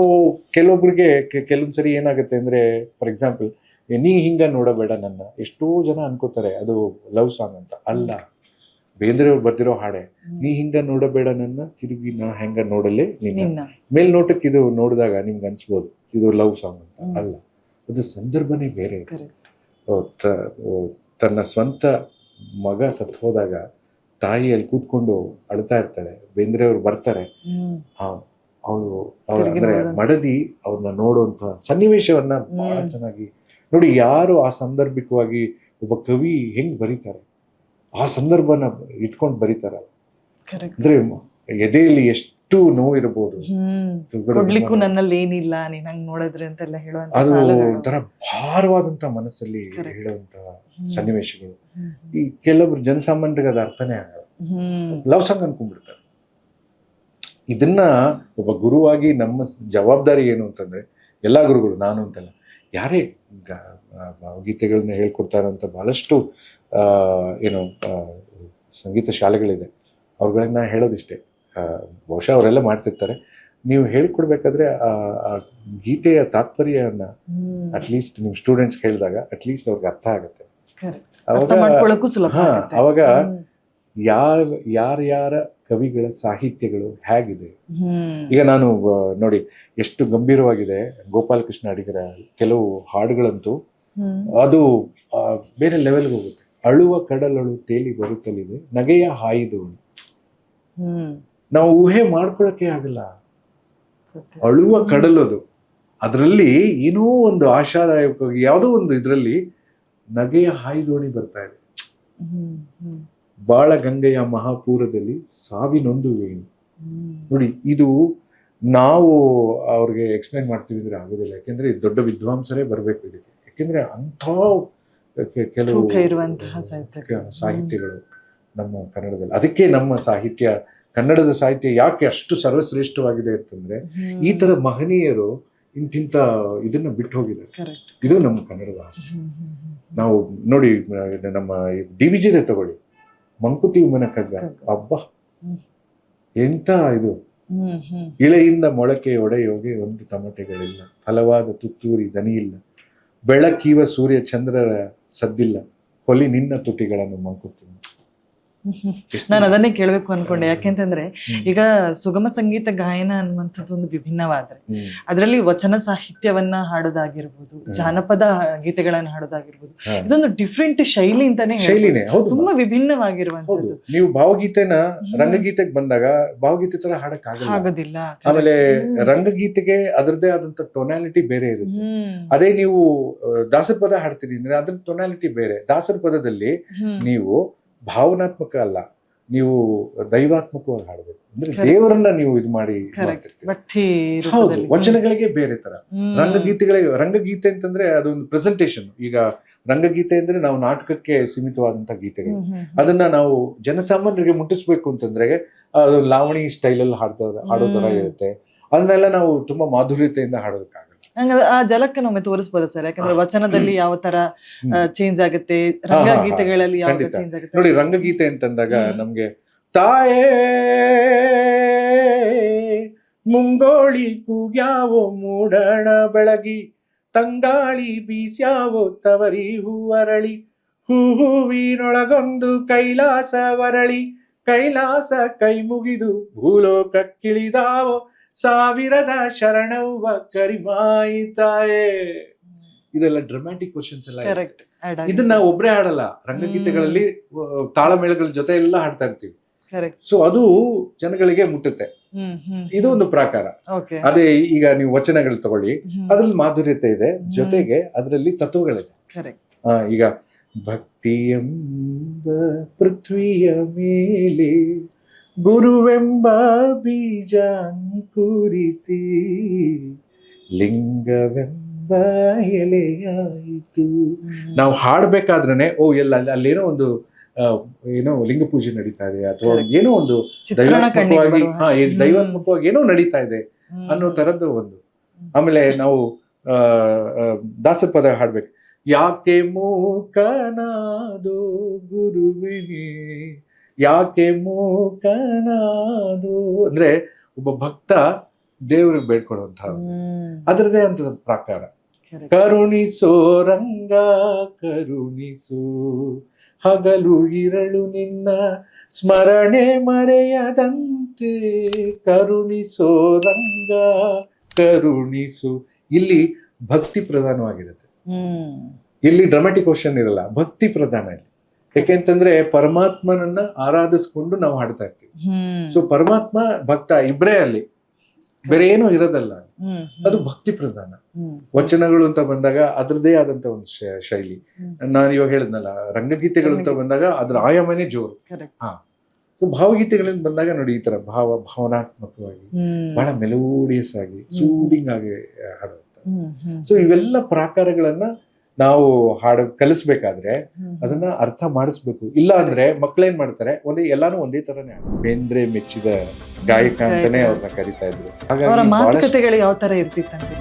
ಕೆಲವೊಬ್ರಿಗೆ ಕೆಲವೊಂದ್ಸರಿ ಏನಾಗುತ್ತೆ ಅಂದ್ರೆ, ಫಾರ್ ಎಕ್ಸಾಂಪಲ್ ನೀ ಹಿಂಗ ನೋಡಬೇಡ ನನ್ನ, ಎಷ್ಟೋ ಜನ ಅನ್ಕೋತಾರೆ ಅದು ಲವ್ ಸಾಂಗ್ ಅಂತ. ಅಲ್ಲ, ಬೇಂದ್ರೆಯವ್ರು ಬರ್ದಿರೋ ಹಾಡೆ ನೀ ಹಿಂಗ ನೋಡಬೇಡ ನನ್ನ, ತಿರುಗಿ ನಾ ಹೆಂಗ ನೋಡಲೇ ನಿನ್ನ. ಮೇಲ್ನೋಟಕ್ಕೆ ಇದು ನೋಡಿದಾಗ ನಿಮ್ಗೆ ಅನ್ಸ್ಬೋದು ಇದು ಲವ್ ಸಾಂಗ್ ಅಂತ. ಅಲ್ಲ, ಅದು ಸಂದರ್ಭನೇ ಬೇರೆ. Correct. ತನ್ನ ಸ್ವಂತ ಮಗ ಸತ್ತು ಹೋದಾಗ ತಾಯಿ ಅಲ್ಲಿ ಕೂತ್ಕೊಂಡು ಅಳ್ತಾ ಇರ್ತಾಳೆ, ಬೇಂದ್ರೆ ಅವ್ರು ಬರ್ತಾರೆ, ಅವಳು ಅಂದ್ರೆ ಮಡದಿ ಅವ್ರನ್ನ ನೋಡುವಂತ ಸನ್ನಿವೇಶವನ್ನ ಬಹಳ ಚೆನ್ನಾಗಿ ನೋಡಿ. ಯಾರು ಆ ಸಂದರ್ಭಿಕವಾಗಿ ಒಬ್ಬ ಕವಿ ಹೆಂಗ್ ಬರೀತಾರೆ, ಆ ಸಂದರ್ಭನ ಇಟ್ಕೊಂಡು ಬರೀತಾರೆ. ಅಂದ್ರೆ ಎದೆಯಲ್ಲಿ ಎಷ್ಟು ನೋವು ಇರಬಹುದು, ಕೊಡ್ಲಿಕ್ಕೂ ನನ್ನಲ್ಲಿ ಏನಿಲ್ಲ ನೀನ್ ಹಂಗ್ ನೋಡಿದ್ರೆ ಅಂತೆಲ್ಲ ಹೇಳುವಂತ ಅದು ಒಂಥರ ಭಾರವಾದಂತ ಮನಸ್ಸಲ್ಲಿ ಹೇಳುವಂತ ಸನ್ನಿವೇಶಗಳು. ಈ ಕೆಲವೊಬ್ರು ಜನಸಾಮಾನ್ಯರಿಗೆ ಅದು ಅರ್ಥನೇ ಆಗಲ್ಲ, ಲವ್ ಸಾಂಗ್ ಅನ್ಕೊಂಡ್ಬಿಡ್ತಾರೆ. ಇದನ್ನ ಒಬ್ಬ ಗುರುವಾಗಿ ನಮ್ಮ ಜವಾಬ್ದಾರಿ ಏನು ಅಂತಂದ್ರೆ, ಎಲ್ಲಾ ಗುರುಗಳು, ನಾನು ಅಂತಲ್ಲ, ಯಾರೇ ಗೀತೆಗಳನ್ನ ಹೇಳ್ಕೊಡ್ತಾರಂತ ಬಹಳಷ್ಟು ಏನು ಸಂಗೀತ ಶಾಲೆಗಳಿದೆ, ಅವ್ರುಗಳನ್ನ ಹೇಳೋದಿಷ್ಟೇ. ಬಹುಶಃ ಅವರೆಲ್ಲ ಮಾಡ್ತಿರ್ತಾರೆ. ನೀವು ಹೇಳ್ಕೊಡ್ಬೇಕಾದ್ರೆ ಆ ಗೀತೆಯ ತಾತ್ಪರ್ಯವನ್ನ ಅಟ್ಲೀಸ್ಟ್ ನಿಮ್ ಸ್ಟೂಡೆಂಟ್ಸ್ ಹೇಳಿದಾಗ ಅಟ್ಲೀಸ್ಟ್ ಅವ್ರಿಗೆ ಅರ್ಥ ಆಗುತ್ತೆ. ಅವಾಗ ಯಾರ್ಯಾರ ಕವಿಗಳ ಸಾಹಿತ್ಯಗಳು ಹೇಗಿದೆ. ಈಗ ನಾನು ನೋಡಿ ಎಷ್ಟು ಗಂಭೀರವಾಗಿದೆ ಗೋಪಾಲಕೃಷ್ಣ ಅಡಿಗರ ಕೆಲವು ಹಾಡುಗಳಂತೂ ಅದು ಬೇರೆ ಲೆವೆಲ್ಗೆ ಹೋಗುತ್ತೆ. ಅಳುವ ಕಡಲಳು ತೇಲಿ ಬರುತ್ತಲಿದೆ ನಗೆಯ ಹಾಯಿದು, ನಾವು ಊಹೆ ಮಾಡ್ಕೊಳಕ್ಕೆ ಆಗಲ್ಲ. ಅಳುವ ಕಡಲದು, ಅದರಲ್ಲಿ ಏನೋ ಒಂದು ಆಶಾದಾಯಕವಾಗಿ ಯಾವುದೋ ಒಂದು ಇದರಲ್ಲಿ ನಗೆಯ ಹಾಯಿದೋಣಿ ಬರ್ತಾ ಇದೆ. ಬಾಳ ಗಂಗೆಯ ಮಹಾಪೂರದಲ್ಲಿ ಸಾವಿನೊಂದು ವೇಣು. ನೋಡಿ, ಇದು ನಾವು ಅವ್ರಿಗೆ ಎಕ್ಸ್ಪ್ಲೈನ್ ಮಾಡ್ತೀವಿ ಅಂದ್ರೆ ಆಗೋದಿಲ್ಲ, ಯಾಕೆಂದ್ರೆ ದೊಡ್ಡ ವಿದ್ವಾಂಸರೇ ಬರ್ಬೇಕು ಇದಕ್ಕೆ. ಯಾಕೆಂದ್ರೆ ಅಂಥ ಕೆಲವು ಸಾಹಿತ್ಯಗಳು ನಮ್ಮ ಕನ್ನಡದಲ್ಲಿ. ಅದಕ್ಕೆ ನಮ್ಮ ಸಾಹಿತ್ಯ, ಕನ್ನಡದ ಸಾಹಿತ್ಯ ಯಾಕೆ ಅಷ್ಟು ಸರ್ವಶ್ರೇಷ್ಠವಾಗಿದೆ ಅಂತಂದ್ರೆ, ಈ ತರ ಮಹನೀಯರು ಇಂತಿಂತ ಇದನ್ನ ಬಿಟ್ಟು ಹೋಗಿದ್ದಾರೆ. ಇದು ನಮ್ಮ ಕನ್ನಡದ ಆಸ್ತಿ. ನಾವು ನೋಡಿ, ನಮ್ಮ DVJ ತಗೊಳ್ಳಿ, ಮಂಕುತಿ ಉಮ್ಮನ ಕಗ್ಗ, ಅಬ್ಬಾ ಎಂತ ಇದು. ಇಳೆಯಿಂದ ಮೊಳಕೆ ಒಡೆಯೋಗೆ ಒಂದು ತಮಟೆಗಳಿಲ್ಲ, ಫಲವಾದ ತುತ್ತೂರಿ ದನಿಯಿಲ್ಲ, ಬೆಳಕೀವ ಸೂರ್ಯ ಚಂದ್ರರ ಸದ್ದಿಲ್ಲ, ಹೊಲಿ ನಿನ್ನ ತುಟಿಗಳನ್ನು ಮಂಕುತಿ. ನಾನು ಅದನ್ನೇ ಕೇಳ್ಬೇಕು ಅನ್ಕೊಂಡೆ. ಯಾಕೆಂತಂದ್ರೆ ಈಗ ಸುಗಮ ಸಂಗೀತ ಗಾಯನ ಅನ್ನುವಂಥದ್ದು ಒಂದು ವಿಭಿನ್ನವಾದ್ರೆ, ಅದರಲ್ಲಿ ವಚನ ಸಾಹಿತ್ಯವನ್ನ ಹಾಡೋದಾಗಿರ್ಬೋದು, ಜಾನಪದ ಗೀತೆಗಳನ್ನ ಹಾಡೋದಾಗಿರ್ಬೋದು, ಇದೊಂದು ಡಿಫ್ರೆಂಟ್ ಶೈಲಿ ಅಂತಾನೆ, ಶೈಲಿನೇ ತುಂಬಾ ವಿಭಿನ್ನವಾಗಿರುವಂತದ್ದು. ನೀವು ಭಾವಗೀತೆನ ರಂಗಗೀತೆಗೆ ಬಂದಾಗ ಭಾವಗೀತೆ ತರ ಹಾಡಕ್ ಆಗೋದಿಲ್ಲ. ಆಮೇಲೆ ರಂಗಗೀತೆಗೆ ಅದರದೇ ಆದಂತ ಟೊನಾಲಿಟಿ ಬೇರೆ ಇರುತ್ತೆ. ಅದೇ ನೀವು ದಾಸರ ಪದ ಹಾಡ್ತೀರಿ ಅಂದ್ರೆ ಅದ್ರ ಟೊನಾಲಿಟಿ ಬೇರೆ. ದಾಸರ ಪದದಲ್ಲಿ ನೀವು ಭಾವನಾತ್ಮಕ ಅಲ್ಲ, ನೀವು ದೈವಾತ್ಮಕವಾಗಿ ಹಾಡಬೇಕು. ಅಂದ್ರೆ ದೇವರನ್ನ ನೀವು ಇದು ಮಾಡಿ ಹೌದು. ವಚನಗಳಿಗೆ ಬೇರೆ ತರ, ರಂಗಗೀತೆ ಅಂತಂದ್ರೆ ಅದೊಂದು ಪ್ರೆಸೆಂಟೇಶನ್. ಈಗ ರಂಗಗೀತೆ ಅಂದ್ರೆ ನಾವು ನಾಟಕಕ್ಕೆ ಸೀಮಿತವಾದಂತಹ ಗೀತೆಗಳು, ಅದನ್ನ ನಾವು ಜನಸಾಮಾನ್ಯರಿಗೆ ಮುಟ್ಟಿಸ್ಬೇಕು ಅಂತಂದ್ರೆ ಅದು ಲಾವಣಿ ಸ್ಟೈಲಲ್ಲಿ ಹಾಡೋ ತರ ಇರುತ್ತೆ. ಅದನ್ನೆಲ್ಲ ನಾವು ತುಂಬಾ ಮಾಧುರ್ಯತೆಯಿಂದ ಹಾಡೋದಕ್ಕಾಗಲ್ಲ. ಆ ಜಲಕ್ಕೆ ನಮ್ಮೆ ತೋರಿಸಬಹುದು ಸರ್, ಯಾಕಂದ್ರೆ ವಚನದಲ್ಲಿ ಯಾವ ತರ ಚೇಂಜ್ ಆಗುತ್ತೆ, ರಂಗಗೀತೆಗಳಲ್ಲಿ ಯಾವ ತರ ಚೇಂಜ್ ಆಗುತ್ತೆ. ನೋಡಿ, ರಂಗಗೀತೆ ಅಂತಂದಾಗ ನಮ್ಗೆ ತಾಯೇ ಮುಂಗೋಳಿ ಕೂಗ್ಯಾವೋ ಮೂಡಣ ಬೆಳಗಿ, ತಂಗಾಳಿ ಬೀಸ್ಯಾವೋ ತವರಿ ಹೂವರಳಿ, ಹೂವಿನೊಳಗೊಂದು ಕೈಲಾಸ ವರಳಿ, ಕೈಲಾಸ ಕೈ ಮುಗಿದು ಭೂಲೋಕಕ್ಕಿಳಿದಾವೋ, ಸಾವಿರದ ಶರಣವ್ವ ಕರಿಮಾಯಿ ತಾಯೇ. ಇದೆಲ್ಲ ಡ್ರಾಮ್ಯಾಟಿಕ್ ಕ್ವಶನ್ಸ್ ಎಲ್ಲ. ಇದನ್ನ ಒಬ್ರೇ ಹಾಡಲ್ಲ, ರಂಗಗೀತೆಗಳಲ್ಲಿ ತಾಳಮೇಳಗಳ ಜೊತೆ ಎಲ್ಲ ಹಾಡ್ತಾ ಇರ್ತೀವಿ. ಸೊ ಅದು ಜನಗಳಿಗೆ ಮುಟ್ಟುತ್ತೆ. ಇದು ಒಂದು ಪ್ರಾಕಾರ. ಅದೇ ಈಗ ನೀವು ವಚನಗಳು ತಗೊಳ್ಳಿ, ಅದ್ರಲ್ಲಿ ಮಾಧುರ್ಯತೆ ಇದೆ, ಜೊತೆಗೆ ಅದರಲ್ಲಿ ತತ್ವಗಳಿದೆ. ಈಗ ಭಕ್ತಿಯೆಂಬ ಪೃಥ್ವಿಯ ಮೇಲೆ ಗುರುವೆಂಬ ಬೀಜ ಅಂಕುರಿಸಿ, ಲಿಂಗವೆಂಬ ಎಲೆಯಾಯಿತು. ನಾವು ಹಾಡ್ಬೇಕಾದ್ರೇನೆ ಅಲ್ಲೇನೋ ಒಂದು ಏನೋ ಲಿಂಗ ಪೂಜೆ ನಡೀತಾ ಇದೆ, ಅಥವಾ ಏನೋ ಒಂದು ದೈವಾತ್ಮಕವಾಗಿ ಏನೋ ನಡೀತಾ ಇದೆ ಅನ್ನೋ ತರದ್ದು ಒಂದು. ಆಮೇಲೆ ನಾವು ದಾಸರ ಪದ ಹಾಡ್ಬೇಕು. ಯಾಕೆ ಮೂಕನಾದೋ ಗುರುವಿನೇ, ಯಾಕೆ ಮೂಕನಾದೋ ಅಂದ್ರೆ ಒಬ್ಬ ಭಕ್ತ ದೇವ್ರಿಗೆ ಬೇಡ್ಕೊಳ್ಳುವಂತ ಅದರದೇ ಅಂತ ಪ್ರಕಾರ. ಕರುಣಿಸೋ ರಂಗ ಕರುಣಿಸು, ಹಗಲು ಇರಳು ನಿನ್ನ ಸ್ಮರಣೆ ಮರೆಯದಂತೆ, ಕರುಣಿಸೋ ರಂಗ ಕರುಣಿಸು. ಇಲ್ಲಿ ಭಕ್ತಿ ಪ್ರಧಾನವಾಗಿರುತ್ತೆ. ಹ್ಮ್ ಇಲ್ಲಿ ಡ್ರಾಮಾಟಿಕ್ ಕ್ವಶನ್ ಇರಲ್ಲ, ಭಕ್ತಿ ಪ್ರಧಾನ ಇಲ್ಲಿ. ಯಾಕೆಂತಂದ್ರೆ ಪರಮಾತ್ಮನನ್ನ ಆರಾಧಿಸ್ಕೊಂಡು ನಾವು ಹಾಡ್ತಾ ಇರ್ತೀವಿ. ಸೊ ಪರಮಾತ್ಮ ಭಕ್ತ ಇಬ್ರೇ ಅಲ್ಲಿ, ಬೇರೆ ಏನೂ ಇರೋದಲ್ಲ, ಅದು ಭಕ್ತಿ ಪ್ರಧಾನ. ವಚನಗಳು ಅಂತ ಬಂದಾಗ ಅದ್ರದ್ದೇ ಆದಂತ ಒಂದು ಶೈಲಿ. ನಾನು ಇವಾಗ ಹೇಳಿದ್ನಲ್ಲ, ರಂಗಗೀತೆಗಳು ಅಂತ ಬಂದಾಗ ಅದ್ರ ಆಯಾಮನೇ ಜೋರು. ಹಾ, ಸೊ ಭಾವಗೀತೆಗಳಿಂದ ಬಂದಾಗ ನೋಡಿ ಈ ತರ ಭಾವನಾತ್ಮಕವಾಗಿ ಬಹಳ ಮೆಲೋಡಿಯಸ್ ಆಗಿ ಸೂಡಿಂಗ್ ಆಗಿ ಹಾಡುವಂತ. ಸೊ ಇವೆಲ್ಲ ಪ್ರಾಕಾರಗಳನ್ನ ನಾವು ಹಾಡು ಕಲಿಸ್ಬೇಕಾದ್ರೆ ಅದನ್ನ ಅರ್ಥ ಮಾಡಿಸ್ಬೇಕು. ಇಲ್ಲ ಅಂದ್ರೆ ಮಕ್ಳೇನ್ ಮಾಡ್ತಾರೆ, ಎಲ್ಲಾನು ಒಂದೇ ತರನೇ. ಬೇಂದ್ರೆ ಮೆಚ್ಚಿದ ಗಾಯಕ ಅಂತಾನೆ ಅವ್ರನ್ನ ಕರಿತಾ ಇದ್ರು. ಅವರ ಮಾತುಕತೆಗಳು ಯಾವ ತರ ಇರ್ತಿತ್ತಂತೆ?